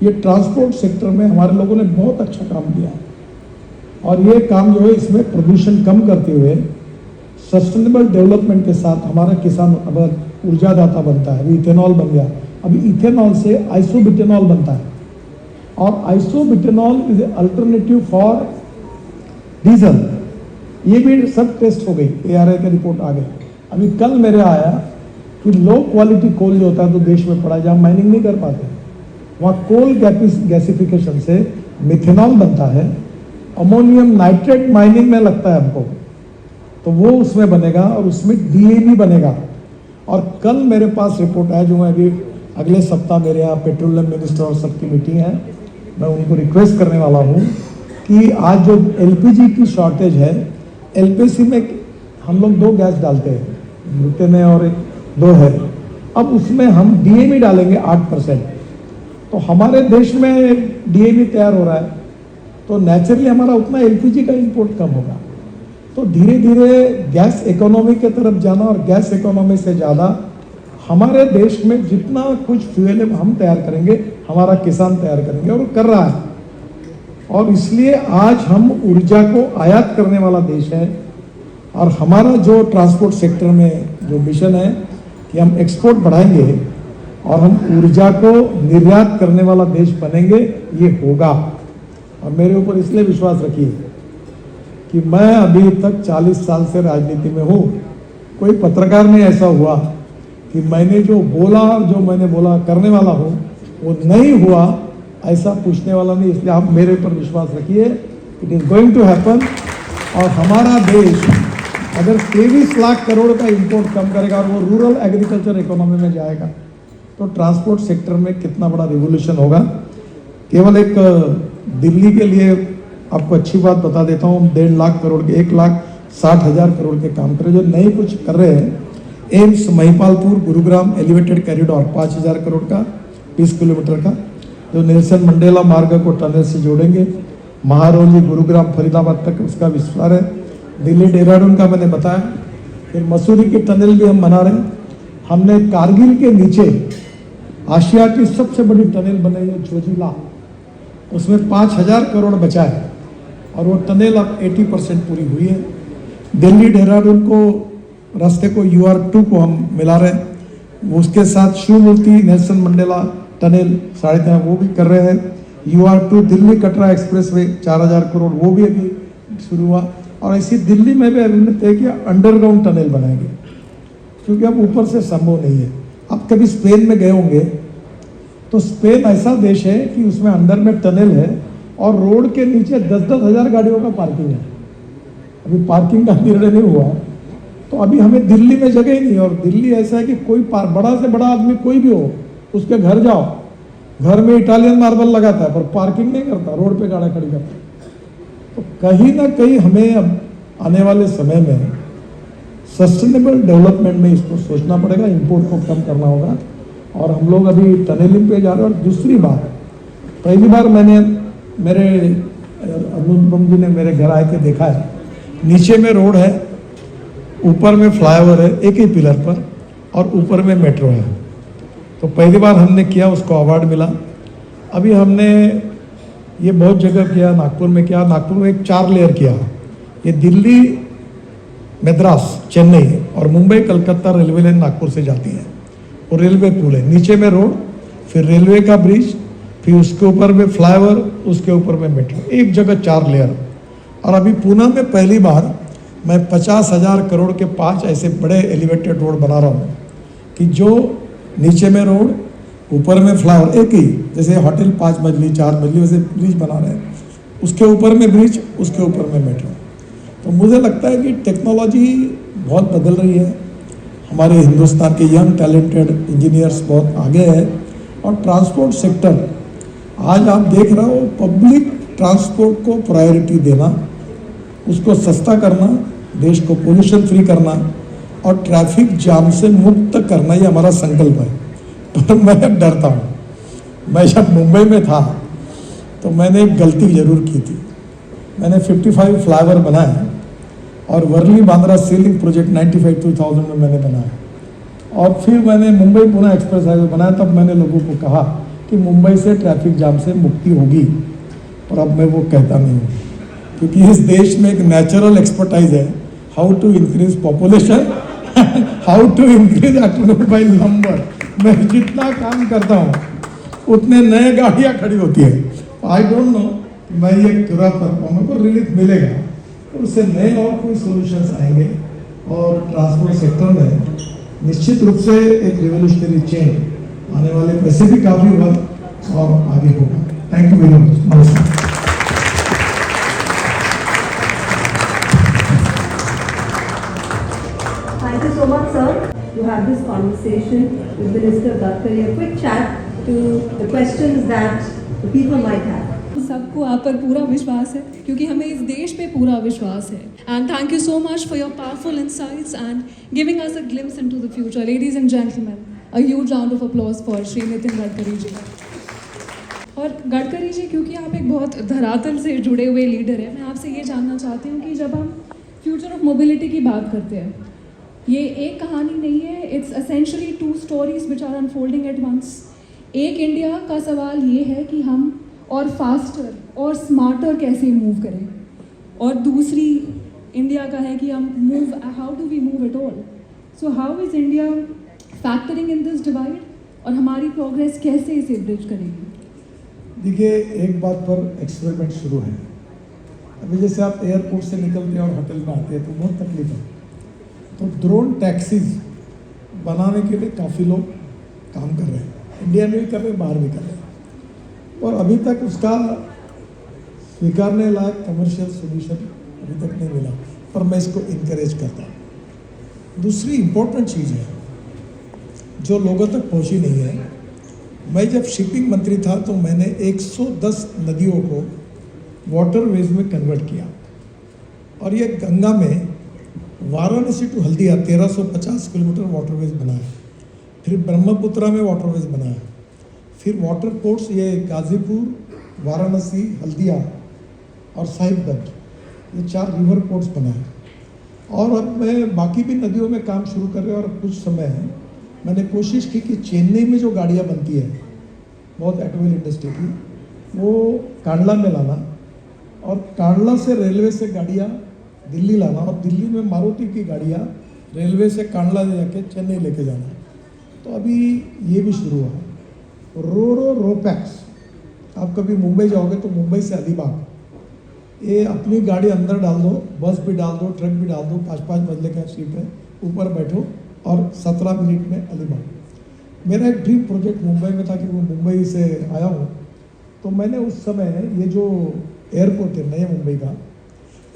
ये ट्रांसपोर्ट सेक्टर में हमारे लोगों ने बहुत अच्छा काम किया और ये काम जो है इसमें प्रदूषण कम करते हुए सस्टेनेबल डेवलपमेंट के साथ हमारा किसान अब ऊर्जादाता बनता है। अभी इथेनॉल बन गया, अभी इथेनॉल से आइसोब्यूटेनॉल बनता है और isobutanol is alternative for diesel. ये भी सब टेस्ट हो गई, ARI का रिपोर्ट आ गई। अभी कल मेरे आया कि लो क्वालिटी कोल जो होता है तो देश में पड़ा, जहाँ माइनिंग नहीं कर पाते, वहाँ कोल गैसिफिकेशन से मिथेनॉल बनता है, अमोनियम नाइट्रेट माइनिंग में लगता है हमको, तो वो उसमें बनेगा और उसमें DAP बनेगा। और कल मेरे पास रिपोर्ट है, जो मैं अभी अगले सप्ताह मेरे यहाँ पेट्रोलियम मिनिस्टर और सबकी मीटिंग है, मैं उनको रिक्वेस्ट करने वाला हूँ कि आज जो LPG की शॉर्टेज है, LPC में हम लोग 2 गैस डालते हैं, ब्यूटेन है और 2 है, अब उसमें हम DAP डालेंगे 8%। तो हमारे देश में DAP तैयार हो रहा है, तो नेचुरली हमारा उतना LPG का इंपोर्ट कम होगा। तो धीरे धीरे गैस इकोनॉमी की तरफ जाना और गैस इकोनॉमी से ज़्यादा हमारे देश में जितना कुछ फ्यूल है हम तैयार करेंगे, हमारा किसान तैयार करेंगे, और कर रहा है। और इसलिए आज हम ऊर्जा को आयात करने वाला देश है। और हमारा जो ट्रांसपोर्ट सेक्टर में जो मिशन है कि हम एक्सपोर्ट बढ़ाएंगे और हम ऊर्जा को निर्यात करने वाला देश बनेंगे, ये होगा। और मेरे ऊपर इसलिए विश्वास रखिए कि मैं अभी तक 40 साल से राजनीति में हूँ। कोई पत्रकार नहीं ऐसा हुआ कि मैंने जो बोला और जो मैंने बोला करने वाला हूँ वो नहीं हुआ, ऐसा पूछने वाला नहीं। इसलिए आप मेरे ऊपर विश्वास रखिए, it is going to happen. और हमारा देश अगर 23 लाख करोड़ का इंपोर्ट कम करेगा और वो रूरल एग्रीकल्चर इकोनॉमी में जाएगा, तो ट्रांसपोर्ट सेक्टर में कितना बड़ा रिवोल्यूशन होगा। केवल एक दिल्ली के लिए आपको अच्छी बात बता देता हूँ, 1.5 लाख करोड़ के 1,60,000 करोड़ के काम कर रहे, जो नए कुछ कर रहे हैं। AIIMS Mahipalpur Gurugram elevated corridor 5,000 crore का 20 किलोमीटर का, जो नेल्सन मंडेला मार्ग को टनल से जोड़ेंगे। महारौली गुरुग्राम फरीदाबाद तक उसका विस्तार है। दिल्ली देहरादून का मैंने बताया। फिर मसूरी की टनल भी हम बना रहे हैं। हमने कारगिल के नीचे आशिया की सबसे बड़ी टनल बनाई है जोजिला, उसमें 5,000 करोड़ बचा है और वो टनल अब 80% पूरी हुई है। दिल्ली देहरादून को रास्ते को UR2 को हम मिला रहे हैं। उसके साथ शिव मूर्ति नेल्सन मंडेला टनल 3.5 वो भी कर रहे हैं। UR2 Delhi Katra express way 4,000 crore वो भी अभी शुरू हुआ। और ऐसी दिल्ली में भी हमने तय किया अंडरग्राउंड टनल बनाएंगे, क्योंकि अब ऊपर से संभव नहीं है। अब कभी स्पेन में गए होंगे तो स्पेन ऐसा देश है कि उसमें अंदर में टनल है और रोड के नीचे 10-10 हज़ार गाड़ियों का पार्किंग है। अभी पार्किंग का निर्णय नहीं हुआ, तो अभी हमें दिल्ली में जगह ही नहीं। और दिल्ली ऐसा है कि कोई बड़ा से बड़ा आदमी कोई भी हो, उसके घर जाओ, घर में इटालियन मार्बल लगाता है पर पार्किंग नहीं करता, रोड पे गाड़ी खड़ी करता है। तो कहीं ना कहीं हमें अब आने वाले समय में सस्टेनेबल डेवलपमेंट में इसको सोचना पड़ेगा, इंपोर्ट को कम करना होगा। और हम लोग अभी टनलिंग पे जा रहे हैं। और दूसरी बात, पहली बार मैंने मेरे अनुपम जी ने मेरे घर आके देखा है, नीचे में रोड है, ऊपर में फ्लाईओवर है एक ही पिलर पर, और ऊपर में मेट्रो है। तो पहली बार हमने किया, उसको अवार्ड मिला। अभी हमने ये बहुत जगह किया, नागपुर में किया, नागपुर में एक 4 लेयर किया। ये दिल्ली मद्रास चेन्नई और मुंबई कलकत्ता रेलवे लाइन नागपुर से जाती है, और रेलवे पुल है, नीचे में रोड, फिर रेलवे का ब्रिज, फिर उसके ऊपर में फ्लाईओवर, उसके ऊपर में मेट्रो, एक जगह 4 लेयर। और अभी पुणे में पहली बार मैं 50,000 करोड़ के 5 ऐसे बड़े एलिवेटेड रोड बना रहा हूँ कि जो नीचे में रोड, ऊपर में फ्लाईओवर, एक ही जैसे होटल 5 मंजिली 4 मंजिली वैसे ब्रिज बना रहे हैं, उसके ऊपर में ब्रिज, उसके ऊपर में मेट्रो। तो मुझे लगता है कि टेक्नोलॉजी बहुत बदल रही है। हमारे हिंदुस्तान के यंग टैलेंटेड इंजीनियर्स बहुत आगे हैं। और ट्रांसपोर्ट सेक्टर आज आप देख रहे हो, पब्लिक ट्रांसपोर्ट को प्रायोरिटी देना, उसको सस्ता करना, देश को पोल्यूशन फ्री करना और ट्रैफिक जाम से मुक्त करना, ये हमारा संकल्प है। पर मैं डरता हूँ। मैं जब मुंबई में था तो मैंने एक गलती जरूर की थी। मैंने 55 फ्लाईओवर बनाए और वर्ली बांद्रा सीलिंग प्रोजेक्ट 95-2000 में मैंने बनाया। और फिर मैंने मुंबई पुणे एक्सप्रेस हाईवे बनाया। तब मैंने लोगों को कहा कि मुंबई से ट्रैफिक जाम से मुक्ति होगी, और अब मैं वो कहता नहीं हूँ, क्योंकि इस देश में एक नेचुरल एक्सपर्टाइज है, how to increase population, how to increase automobile number. मैं जितना काम करता हूँ उतने नए गाड़ियाँ खड़ी होती है। आई डोंट नो, मैं ये पूरा परफॉर्मेंस को रिलीफ मिलेगा तो उससे नए और कोई सॉल्यूशंस आएंगे, और ट्रांसपोर्ट सेक्टर में निश्चित रूप से एक रिवोल्यूशनरी चेंज आने वाले, वैसे भी काफ़ी हुआ और आगे होगा। Thank you very much. नमस्कार। Thank you so much, sir, to have this conversation with Minister Gadkari. A quick chat to the questions that the people might have. सबको आप पर पूरा विश्वास है, क्योंकि हमें इस देश पे पूरा विश्वास है। And thank you so much for your powerful insights and giving us a glimpse into the future. Ladies and gentleman, a huge round of applause for Shri Nitin Gadkari ji. और गडकरी जी, क्योंकि आप एक बहुत धरातल से जुड़े हुए लीडर हैं, मैं आपसे ये जानना चाहती हूँ कि जब हम फ्यूचर ऑफ मोबिलिटी की बात करते हैं ये एक कहानी नहीं है, it's essentially 2 stories which are unfolding at once. एक इंडिया का सवाल ये है कि हम और फास्टर और स्मार्टर कैसे मूव करें, और दूसरी इंडिया का है कि हम move, how do we move it all. So how is India factoring in this divide, और हमारी प्रोग्रेस कैसे इसे ब्रिज करेगी? देखिए, एक बात पर एक्सपेरिमेंट शुरू है। अभी जैसे आप एयरपोर्ट से निकलते हैं और होटल में आते हैं तो बहुत तकलीफ है, तो ड्रोन टैक्सीज बनाने के लिए काफ़ी लोग काम कर रहे हैं, इंडिया में भी कर रहे हैं, बाहर भी कर रहे हैं, और अभी तक उसका स्वीकारने लायक कमर्शियल सोल्यूशन अभी तक नहीं मिला, पर मैं इसको इनकरेज करता हूँ। दूसरी इम्पोर्टेंट चीज़ है जो लोगों तक पहुँची नहीं है, मैं जब शिपिंग मंत्री था तो मैंने 110 नदियों को वाटरवेज में कन्वर्ट किया, और ये गंगा में Varanasi to Haldia 1350 kilometre waterways बनाया, फिर ब्रह्मपुत्रा में वाटरवेज बनाया, फिर वाटर पोर्ट्स ये गाजीपुर, वाराणसी, हल्दिया और साहिबगंज, ये 4 रिवर पोर्ट्स बनाए, और अब मैं बाकी भी नदियों में काम शुरू कर रहे हैं। और कुछ समय है मैंने कोशिश की कि चेन्नई में जो गाड़ियाँ बनती है बहुत ऑटोमोबाइल इंडस्ट्री की, वो कांडला में लाना, और कांडला से रेलवे से गाड़ियाँ दिल्ली लाना, और दिल्ली में मारुति की गाड़ियाँ रेलवे से कांडला ले जाके चेन्नई लेके जाना। तो अभी ये भी शुरू हुआ। रोपैक्स, आप कभी मुंबई जाओगे तो मुंबई से अलीबाग, ये अपनी गाड़ी अंदर डाल दो, बस भी डाल दो, ट्रक भी डाल दो, 5-5 मंजिले का सीट है, ऊपर बैठो और 17 मिनट में अलीबाग। मेरा एक ड्रीम प्रोजेक्ट मुंबई में था कि मैं मुंबई से आया हूँ, तो मैंने उस समय ये जो एयरपोर्ट है नए मुंबई का,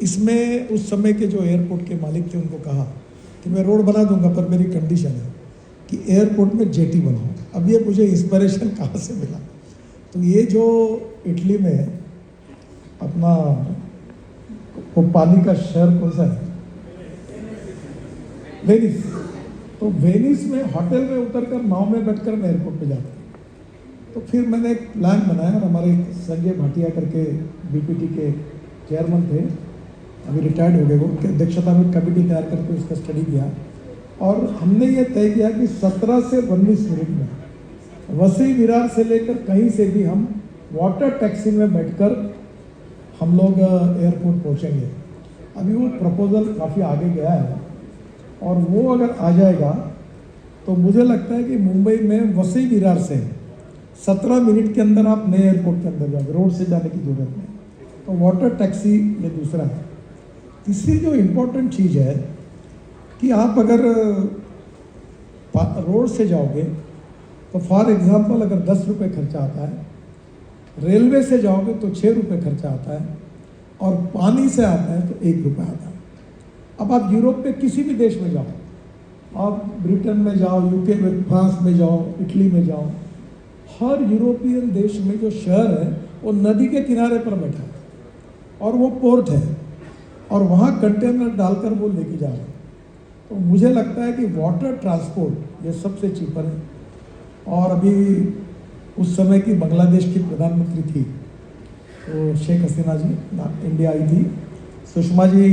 इसमें उस समय के जो एयरपोर्ट के मालिक थे उनको कहा कि मैं रोड बना दूंगा, पर मेरी कंडीशन है कि एयरपोर्ट में जेटी बनाओ। अब ये मुझे इंस्पिरेशन कहाँ से मिला, तो ये जो इटली में अपना वो पानी का शहर कौन सा है, वेनिस, तो वेनिस में होटल में उतरकर नाव में बैठकर मैं एयरपोर्ट पे जाता। तो फिर मैंने एक प्लान बनाया, और हमारे संजय भाटिया करके बीपीटी के चेयरमैन थे, अभी रिटायर्ड हो गए, वो उनकी अध्यक्षता में कमेटी तैयार करके उसका स्टडी किया, और हमने ये तय किया कि 17 से 19 मिनट में वसई विरार से लेकर कहीं से भी हम वाटर टैक्सी में बैठकर हम लोग एयरपोर्ट पहुंचेंगे। अभी वो प्रपोजल काफ़ी आगे गया है, और वो अगर आ जाएगा तो मुझे लगता है कि मुंबई में वसई विरार से 17 मिनट के अंदर आप नए एयरपोर्ट के अंदर जाओगे, रोड से जाने की जरूरत नहीं। तो वाटर टैक्सी ये दूसरा है। तीसरी जो इम्पोर्टेंट चीज़ है कि आप अगर रोड से जाओगे तो फॉर एग्जांपल अगर 10 रुपये खर्चा आता है, रेलवे से जाओगे तो 6 रुपये खर्चा आता है, और पानी से आता है तो 1 रुपया आता है। अब आप यूरोप में किसी भी देश में जाओ, आप ब्रिटेन में जाओ, यूके में, फ्रांस में जाओ, इटली में जाओ, हर यूरोपियन देश में जो शहर है वो नदी के किनारे पर बैठा है, और वो पोर्ट है, और वहाँ कंटेनर डालकर वो लेके जा रहे हैं। तो मुझे लगता है कि वाटर ट्रांसपोर्ट ये सबसे चीपर है। और अभी उस समय की बांग्लादेश की प्रधानमंत्री थी, तो शेख हसीना जी इंडिया आई थी, सुषमा जी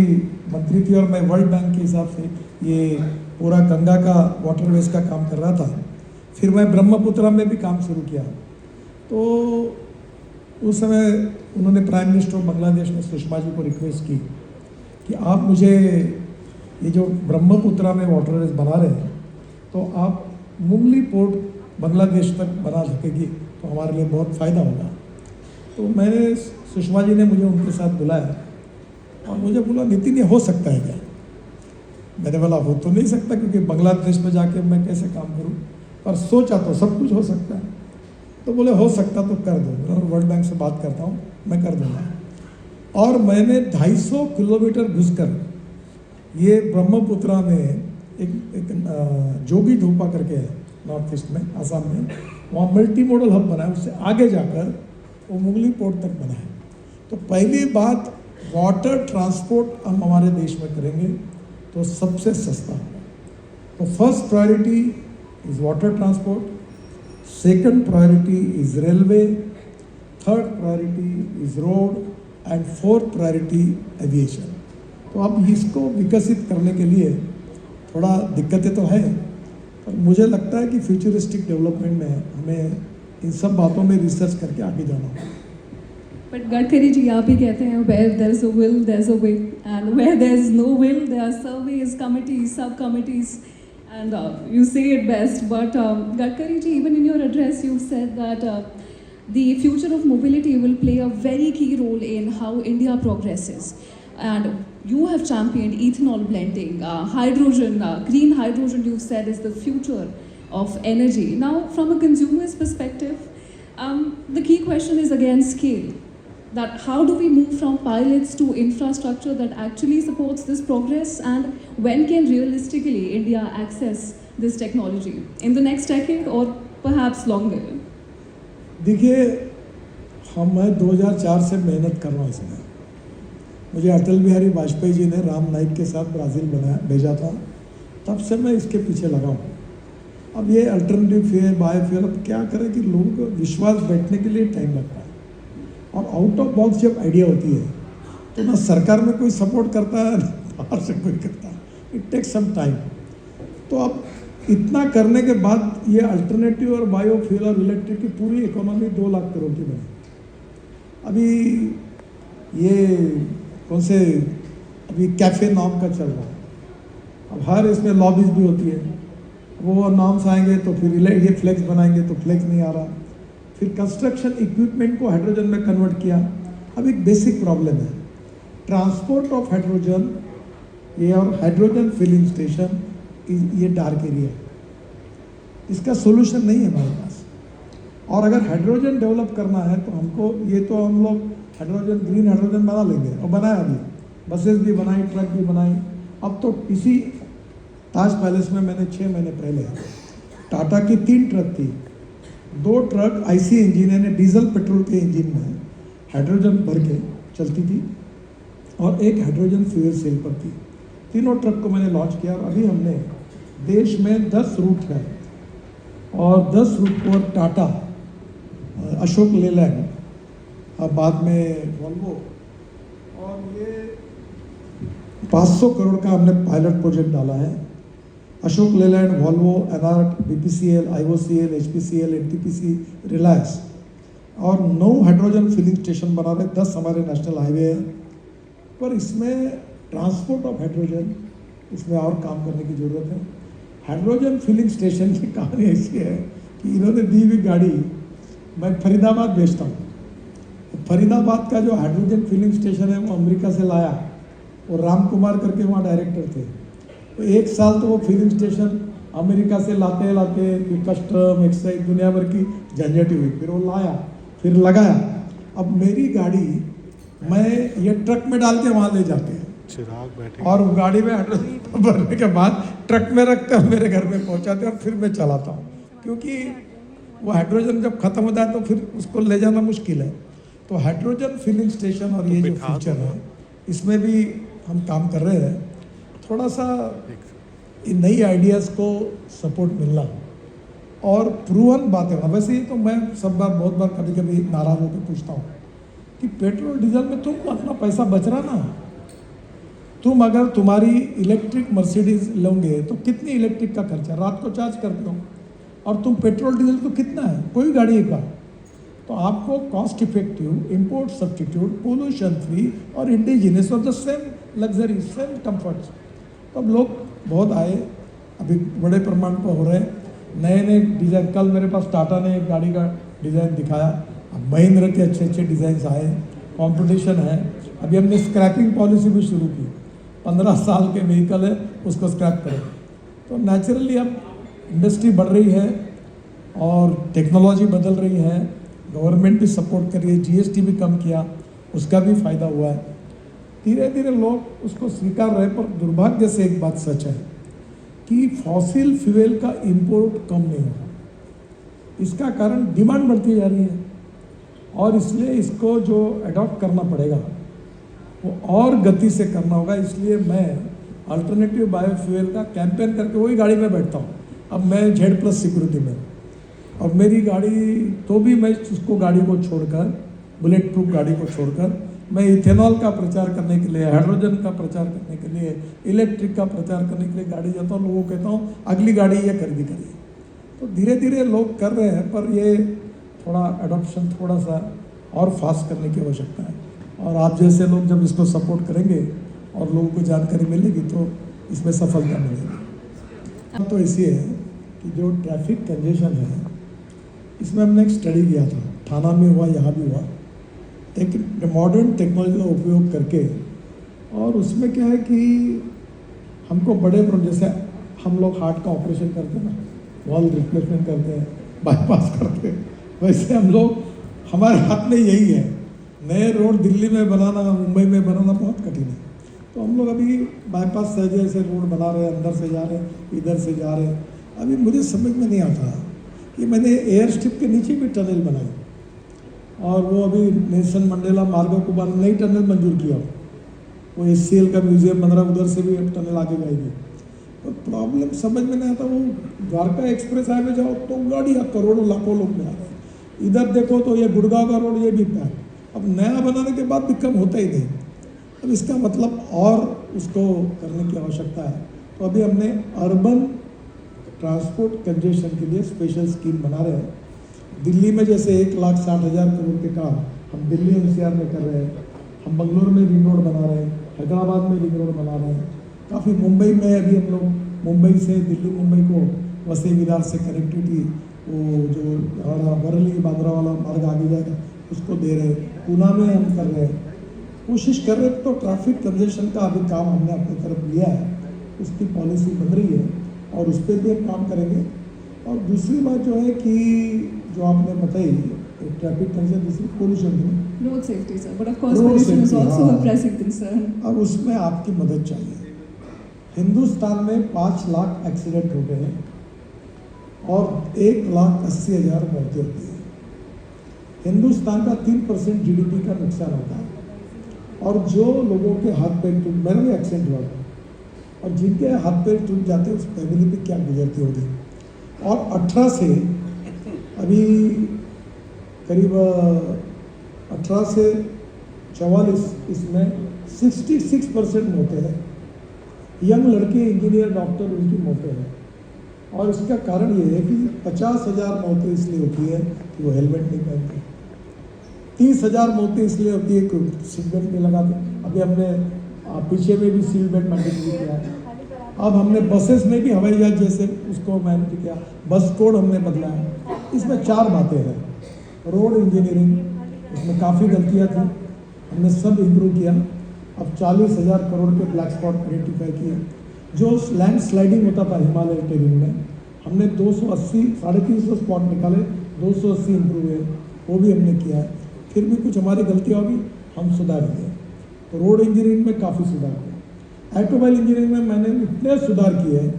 मंत्री थी, और मैं वर्ल्ड बैंक के हिसाब से ये पूरा गंगा का वाटरवेज का काम कर रहा था। फिर मैं ब्रह्मपुत्रा में भी काम शुरू किया। तो उस समय उन्होंने प्राइम मिनिस्टर ऑफ बांग्लादेश ने सुषमा जी को रिक्वेस्ट की कि आप मुझे ये जो ब्रह्मपुत्रा में वाटरवेज बना रहे हैं, तो आप मुंगली पोर्ट बांग्लादेश तक बना सकेगी तो हमारे लिए बहुत फ़ायदा होगा। तो मैंने, सुषमा जी ने मुझे उनके साथ बुलाया, और मुझे बोला नितिन ये हो सकता है क्या? मैंने बोला हो तो नहीं सकता, क्योंकि बांग्लादेश में जाके मैं कैसे काम करूं, पर सोचा तो सब कुछ हो सकता है। तो बोले हो सकता तो कर दो, और वर्ल्ड बैंक से बात करता हूं, मैं कर दूंगा। और मैंने 250 किलोमीटर घुसकर ये ब्रह्मपुत्रा में एक जोगी धूपा करके है नॉर्थ ईस्ट में, आसाम में, वहाँ मल्टी मॉडल हब बना है, उससे आगे जाकर वो मुगली पोर्ट तक बना है। तो पहली बात, वाटर ट्रांसपोर्ट हम हमारे देश में करेंगे तो सबसे सस्ता होगा। तो first priority is water transport, second priority is railway, third priority is road, and fourth priority aviation. तो अब इसको विकसित करने के लिए थोड़ा दिक्कतें तो है, पर मुझे लगता है कि फ्यूचरिस्टिक डेवलपमेंट में हमें इन सब बातों में रिसर्च करके आगे जाना होगा। बट गडकरी जी आप ही कहते हैं where there is a will there is a way and where there is no will there are surveys, committees, subcommittees and you say it best. But Gadkari ji, even in your address you said that the future of mobility will play a very key role in how India progresses. And you have championed ethanol blending, hydrogen, green hydrogen you said is the future of energy. Now from a consumer's perspective, the key question is again scale. That how do we move from pilots to infrastructure that actually supports this progress, and when can realistically India access this technology? In the next decade or perhaps longer? देखिए, मैं 2004 से मेहनत कर रहा हूँ इसमें। मुझे अटल बिहारी वाजपेयी जी ने राम नाईक के साथ ब्राज़ील भेजा था, तब से मैं इसके पीछे लगा हूँ। अब ये अल्टरनेटिव फ्यूल, बायोफ्यूल, अब क्या करें कि लोगों को विश्वास बैठने के लिए टाइम लगता है, और आउट ऑफ बॉक्स जब आइडिया होती है तो ना सरकार में कोई सपोर्ट करता है ना बाहर से कोई करता है, इट टेक्स सम टाइम। तो अब इतना करने के बाद ये अल्टरनेटिव और बायोफ्यूल और इलेक्ट्रिक की पूरी इकोनॉमी 2 लाख करोड़ की बनी। अभी ये कौन से अभी कैफ़े नाम का चल रहा है, अब हर इसमें लॉबीज भी होती है, वो नाम्स आएंगे तो फिर ये फ्लेक्स बनाएंगे तो फ्लेक्स नहीं आ रहा, फिर कंस्ट्रक्शन इक्विपमेंट को हाइड्रोजन में कन्वर्ट किया। अब एक बेसिक प्रॉब्लम है ट्रांसपोर्ट ऑफ हाइड्रोजन, ये और हाइड्रोजन फिलिंग स्टेशन, ये डार्क एरिया, इसका सोल्यूशन नहीं है हमारे पास। और अगर हाइड्रोजन डेवलप करना है तो हमको, ये तो हम लोग हाइड्रोजन, ग्रीन हाइड्रोजन बना लेंगे, और बनाया अभी, बसेस भी बनाई, ट्रक भी बनाई। अब तो इसी ताज पैलेस में मैंने 6 महीने पहले टाटा की 3 ट्रक थी, 2 ट्रक आईसी इंजन यानी डीजल पेट्रोल के इंजन में हाइड्रोजन भर के चलती थी, और एक हाइड्रोजन फ्यूल सेल पर थी। तीनों ट्रक को मैंने लॉन्च किया, और अभी हमने देश में 10 रूट है, और 10 रूट को टाटा, अशोक लेलैंड, बाद में वॉल्वो, और ये 500 करोड़ का हमने पायलट प्रोजेक्ट डाला है। अशोक लेलैंड, वॉल्वो, एनआर्ट, BPCL, IOCL, HPCL, NTPC, Reliance, और 9 हाइड्रोजन फिलिंग स्टेशन बना रहे, 10 हमारे नेशनल हाईवे हैं। पर इसमें ट्रांसपोर्ट ऑफ हाइड्रोजन, इसमें और काम करने की ज़रूरत है। हाइड्रोजन फिलिंग स्टेशन की कहानी ऐसी है कि इन्होंने दी हुई गाड़ी मैं फरीदाबाद भेजता हूँ, फरीदाबाद का जो हाइड्रोजन फिलिंग स्टेशन है वो अमेरिका से लाया, और राम कुमार करके वहाँ डायरेक्टर थे। तो 1 साल तो वो फिलिंग स्टेशन अमेरिका से लाते लाते फिर कस्टम, एक्साइज, दुनिया भर की झंझट हुई, फिर वो लाया, फिर लगाया। अब मेरी गाड़ी मैं ये ट्रक में डाल के वहाँ ले जाते हैं, चिराग बैठे, और वो गाड़ी में हाइड्रोजन भरने के बाद ट्रक में रख कर मेरे घर में पहुँचाते हैं, और फिर मैं चलाता हूँ, क्योंकि वो हाइड्रोजन जब ख़त्म होता है तो फिर उसको ले जाना मुश्किल है। तो हाइड्रोजन फिलिंग स्टेशन और ये जो फ्यूचर है, इसमें भी हम काम कर रहे हैं। थोड़ा सा इन नई आइडियाज़ को सपोर्ट मिलना और प्रूवन बातें। वैसे ही तो मैं सब बार, बहुत बार, कभी कभी नाराज़ होकर पूछता हूँ कि पेट्रोल डीजल में तुम अपना पैसा बच रहा ना, तुम अगर तुम्हारी इलेक्ट्रिक मर्सिडीज लोगे तो कितनी इलेक्ट्रिक का खर्चा, रात को चार्ज करते हो, और तुम पेट्रोल डीजल तो कितना है, कोई गाड़ी का। तो आपको cost effective, import substitute, pollution free और इंडिजिनस और the same luxury, same comforts. तो अब लोग बहुत आए, अभी बड़े प्रमाण पर हो रहे हैं, नए नए डिज़ाइन। कल मेरे पास टाटा ने एक गाड़ी का डिज़ाइन दिखाया, अब महिंद्रा के अच्छे अच्छे डिज़ाइन आए, कंपटीशन है। अभी हमने स्क्रैपिंग पॉलिसी भी शुरू की, 15 साल के व्हीकल है उसको स्क्रैप करें। तो नेचुरली अब इंडस्ट्री बढ़ रही है और टेक्नोलॉजी बदल रही है, गवर्नमेंट भी सपोर्ट कर रही है, जीएसटी भी कम किया, उसका भी फायदा हुआ है। धीरे धीरे लोग उसको स्वीकार रहे। पर दुर्भाग्य से एक बात सच है कि फॉसिल फ्यूल का इंपोर्ट कम नहीं हो रहा। इसका कारण डिमांड बढ़ती जा रही है, और इसलिए इसको जो अडॉप्ट करना पड़ेगा वो और गति से करना होगा। इसलिए मैं अल्टरनेटिव बायोफ्यूल का कैंपेन करके वही गाड़ी में बैठता हूँ। अब मैं Z+ सिक्योरिटी में, और मेरी गाड़ी तो भी मैं उसको, गाड़ी को छोड़कर, बुलेट प्रूफ गाड़ी को छोड़कर मैं इथेनॉल का प्रचार करने के लिए, हाइड्रोजन का प्रचार करने के लिए, इलेक्ट्रिक का प्रचार करने के लिए गाड़ी जाता हूँ, लोगों को कहता हूँ अगली गाड़ी ये खरीदी करिए। तो धीरे धीरे लोग कर रहे हैं, पर ये थोड़ा अडॉप्शन थोड़ा सा और फास्ट करने की आवश्यकता है। और आप जैसे लोग जब इसको सपोर्ट करेंगे और लोगों को जानकारी मिलेगी तो इसमें सफलता मिलेगी। तो ऐसी है कि जो ट्रैफिक कंजेशन है, इसमें हमने एक स्टडी किया था, थाना में हुआ, यहाँ भी हुआ, एक मॉडर्न टेक्नोलॉजी का उपयोग करके। और उसमें क्या है कि हमको बड़े जैसे हम लोग हार्ट का ऑपरेशन करते हैं ना, वॉल रिप्लेसमेंट करते हैं, बाईपास करते हैं, वैसे हम लोग, हमारे हाथ में यही है। नए रोड दिल्ली में बनाना, मुंबई में बनाना बहुत कठिन है। तो हम लोग अभी बाईपास सहजे से रोड बना रहे हैं, अंदर से जा रहे हैं, इधर से जा रहे हैं। अभी मुझे समझ में नहीं आता कि मैंने एयर स्ट्रिप के नीचे भी टनल बनाई, और वो अभी नेल्सन मंडेला मार्गो को बन नई टनल मंजूर किया, वो SCL का म्यूजियम बन रहा, उधर से भी टनल आगे जाएगी। तो प्रॉब्लम समझ में नहीं आता, वो द्वारका एक्सप्रेस हाईवे जाओ तो गाड़ियाँ करोड़ों लाखों लोग में आ रहे हैं, इधर देखो तो ये गुड़गांव का रोड ये भी पैक। अब नया बनाने के बाद भी कम होता ही नहीं। अब इसका मतलब और उसको करने की आवश्यकता है। तो अभी हमने अर्बन ट्रांसपोर्ट कंजेशन के लिए स्पेशल स्कीम बना रहे हैं। दिल्ली में जैसे 1,60,000 करोड़ के काम हम दिल्ली NCR में कर रहे हैं, हम बंगलोर में रिंग रोड बना रहे हैं, हैदराबाद में रिंग रोड बना रहे हैं, काफ़ी मुंबई में अभी हम लोग मुंबई से दिल्ली मुंबई को वसई विरार से कनेक्टिविटी, वो जो हमारा बरेली बांद्रा वाला मार्ग आगे जाएगा उसको दे रहे हैं। पूना में हम कर रहे हैं, कोशिश कर रहे हैं। तो ट्रैफिक कंजेशन का अभी काम हमने अपनी तरफ लिया है, उसकी पॉलिसी बन रही है और उस पर भी हम काम करेंगे। और दूसरी बात जो है कि जो आपने बताई ट्रैफिक कंजेशन, दूसरी pollution, Road safety, sir. But of course, pollution is also a pressing concern. अब उसमें आपकी मदद चाहिए। हिंदुस्तान में 5 लाख एक्सीडेंट हो गए हैं और 1,80,000 मौतें होती हैं। हिंदुस्तान का 3% GDP का नुकसान होता है। और जो लोगों के हाथ पैर टूट, मेरा भी एक्सीडेंट हुआ था, और जिनके हाथ पैर टूट जाते हैं उस फैमिली पे क्या गुजरती होगी। और 18 से अभी करीब 18 से 44 इसमें 66% मौतें हैं। यंग लड़के, इंजीनियर, डॉक्टर, उनकी मौतें हैं। और इसका कारण ये है कि 50,000 मौतें इसलिए होती है कि वो हेलमेट नहीं पहनते, 30,000 मौतें इसलिए होती है कि सीट बेल्ट नहीं लगाते। अभी हमने पीछे में भी सीट बेल्ट मैंडेटरी किया है। अब हमने बसेस में भी हवाई जहाज जैसे उसको मैंडेटरी किया, बस कोड हमने बदला है। इसमें 4 बातें हैं। रोड इंजीनियरिंग, उसमें काफ़ी गलतियाँ थी, हमने सब इम्प्रूव किया। अब 40,000 करोड़ के ब्लैक स्पॉट आइडेंटिफाई किए। जो लैंड स्लाइडिंग होता था हिमालय टेरिन में, हमने 280, 350 स्पॉट निकाले, 280 इम्प्रूव हुए, वो भी हमने किया है। फिर भी कुछ हमारी गलतियाँ होगी, हम सुधार दिए। तो रोड इंजीनियरिंग में काफ़ी सुधार किया। ऑटोमोबाइल इंजीनियरिंग में मैंने इतने सुधार किए हैं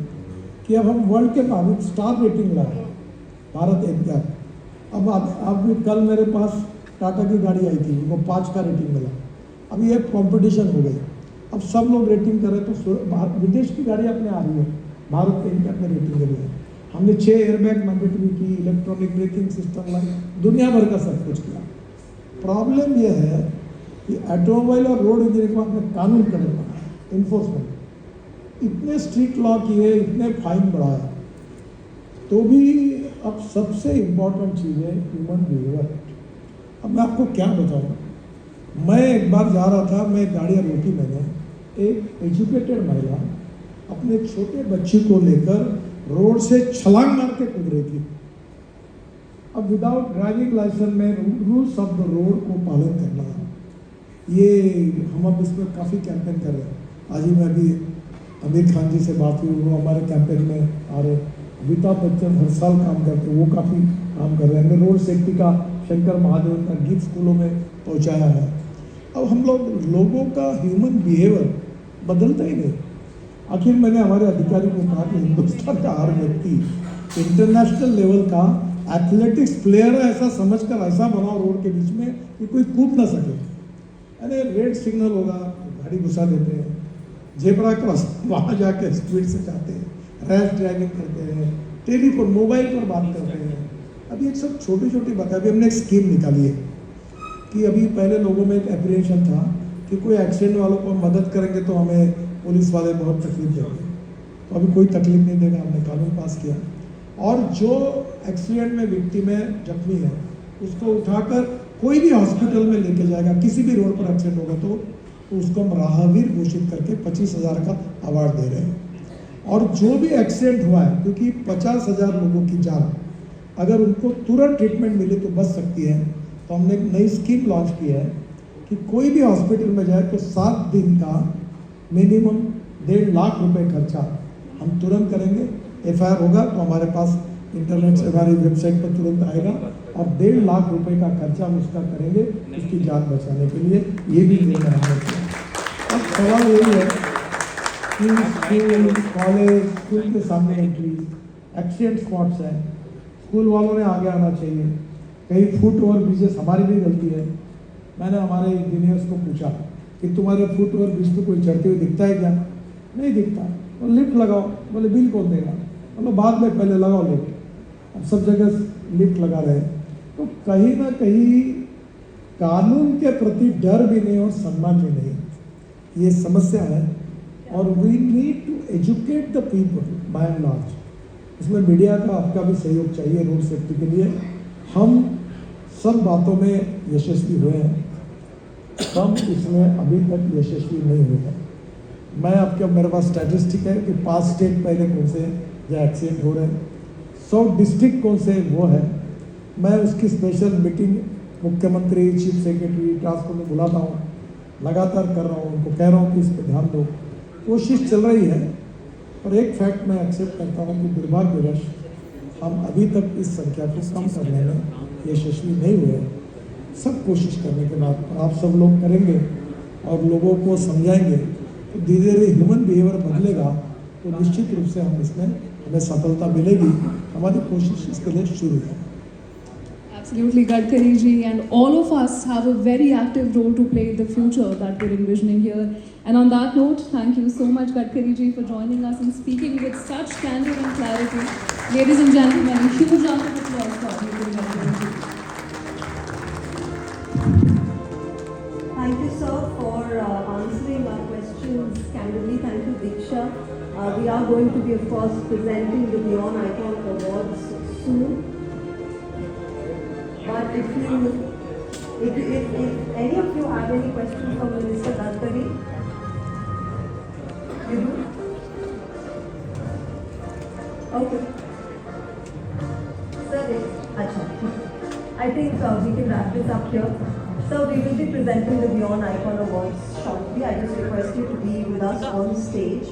कि अब हम वर्ल्ड के नागरिक स्टार रेटिंग लाए, भारत NCAP। अब कल मेरे पास टाटा की गाड़ी आई थी, उनको 5 का रेटिंग मिला। अब ये कंपटीशन हो गई, अब सब लोग रेटिंग करें तो विदेश की गाड़ी अपने आ रही है, भारत NCAP में रेटिंग के लिए। हमने 6 एयरबैग मैंडेटरी की, इलेक्ट्रॉनिक ब्रेकिंग सिस्टम लाई, दुनिया भर का सब कुछ किया। प्रॉब्लम यह है कि ऑटोमोबाइल और रोड इंजीनियरिंग में आपने कानून कड़े बनाया, इन्फोर्समेंट इतने स्ट्रिक्ट लॉ किए, इतने फाइन बढ़ाए, तो भी अब सबसे इम्पोर्टेंट चीज़ है ह्यूमन बिहेवियर। अब मैं आपको क्या बताऊँ, मैं एक बार जा रहा था, मैं गाड़ियाँ रोकी मैंने, एक एजुकेटेड महिला अपने छोटे बच्चे को लेकर रोड से छलांग मार के कूद रही थी। अब विदाउट ड्राइविंग लाइसेंस में रूल्स ऑफ द रोड को पालन करना, ये हम अब इसमें काफ़ी कैंपेन कर रहे हैं। आज ही मैं अभी आमिर खान जी से बात हुई, वो हमारे कैंपेन में आ रहे। अमिताभ बच्चन हर साल काम करते हैं, वो काफ़ी काम कर रहे हैं। हमने रोड सेफ्टी का शंकर महादेवन का गीत स्कूलों में पहुंचाया है। अब हम लोगों का ह्यूमन बिहेवियर बदलता ही नहीं। आखिर मैंने हमारे अधिकारी को कहा कि हिंदुस्तान का हर व्यक्ति इंटरनेशनल लेवल का एथलेटिक्स प्लेयर है, ऐसा समझकर ऐसा बनाओ रोड के बीच में कि कोई कूद ना सके। अरे रेड सिग्नल होगा, गाड़ी घुसा देते हैं, जेब्रा क्रॉस वहाँ जाके स्पीड से जाते हैं, रैश ड्राइविंग करते हैं, टेलीफोन मोबाइल पर बात करते हैं। अभी एक सब छोटी छोटी बातें। अभी हमने एक स्कीम निकाली है, कि अभी पहले लोगों में एक एप्रीहेंशन था कि कोई एक्सीडेंट वालों को मदद करेंगे तो हमें पुलिस वाले बहुत तकलीफ देंगे, तो अभी कोई तकलीफ नहीं देगा, हमने कानून पास किया। और जो एक्सीडेंट में विक्टिम है, जख्मी है, उसको उठाकर कोई भी हॉस्पिटल में लेके जाएगा, किसी भी रोड पर एक्सीडेंट होगा तो उसको हम राहगीर घोषित करके 25,000 का अवार्ड दे रहे हैं। और जो भी एक्सीडेंट हुआ है, क्योंकि 50,000 लोगों की जान अगर उनको तुरंत ट्रीटमेंट मिले तो बच सकती है, तो हमने एक नई स्कीम लॉन्च की है कि कोई भी हॉस्पिटल में जाए तो 7 दिन का मिनिमम 1.5 लाख रुपए खर्चा हम तुरंत करेंगे। FIR होगा तो हमारे पास इंटरनेट से हमारी वेबसाइट पर तुरंत आएगा और 1.5 लाख रुपए का खर्चा हम उसका करेंगे उसकी जान बचाने के लिए। ये भी निर्णय हमने किया। अब सवाल यही है कि स्कूल, कॉलेज, स्कूल के सामने एंट्री, एक्सीडेंट स्पॉट्स हैं, स्कूल वालों ने आगे आना चाहिए। कई फुट ओवर ब्रिजेस हमारी भी गलती है। मैंने हमारे इंजीनियर्स को पूछा कि तुम्हारे फुट ओवर ब्रिज पे कोई चढ़ते हुए दिखता है क्या? नहीं दिखता। तो लिफ्ट लगाओ। बोले बिल कौन देगा? बोलो बाद में, पहले लगाओ लिफ्ट। अब सब जगह लिफ्ट लगा रहे हैं। तो कहीं ना कहीं कानून के प्रति डर भी नहीं और सम्मान भी नहीं, ये समस्या है। और we need to educate the people by and large. इसमें मीडिया का आपका भी सहयोग चाहिए रोड सेफ्टी के लिए। हम सब बातों में यशस्वी हुए हैं, हम इसमें अभी तक यशस्वी नहीं हुए हैं। मैं आपके, मेरे पास स्टैटिस्टिक है कि 5 स्टेट पहले कौन से या एक्सीडेंट हो रहे हैं, 100 डिस्ट्रिक्ट कौन से वो है। मैं उसकी स्पेशल मीटिंग मुख्यमंत्री, चीफ सेक्रेटरी, ट्रांसपोर्ट में बुलाता हूँ, लगातार कर रहा हूँ, उनको कह रहा हूँ कि इस पर ध्यान दो। कोशिश चल रही है। और एक फैक्ट मैं एक्सेप्ट करता हूँ कि दुर्भाग्यवश हम अभी तक इस संख्या को कम करने में यशस्वी नहीं हुए। सब कोशिश करने के बाद आप सब लोग करेंगे और लोगों को समझाएंगे तो धीरे धीरे ह्यूमन बिहेवियर बदलेगा, तो निश्चित रूप से हम इसमें हमें सफलता मिलेगी। हमारी कोशिश इसके लिए शुरू है। Absolutely, Gadkari ji, and all of us have a very active role to play in the future that we're envisioning here. And on that note, thank you so much, Gadkari ji, for joining us and speaking with such candor and clarity. Ladies and gentlemen, a huge round of applause for Nitin Gadkari ji. Thank you, sir, for answering our questions candidly. Thank you, Diksha. We are going to be, of course, presenting the Beyond Icon Awards soon. But if any of you have any questions for Minister Gadkari, you do? Okay. Sir, Acha. I think we can wrap this up here. So we will be presenting the Beyond Icon Awards shortly. I just request you to be with us on stage.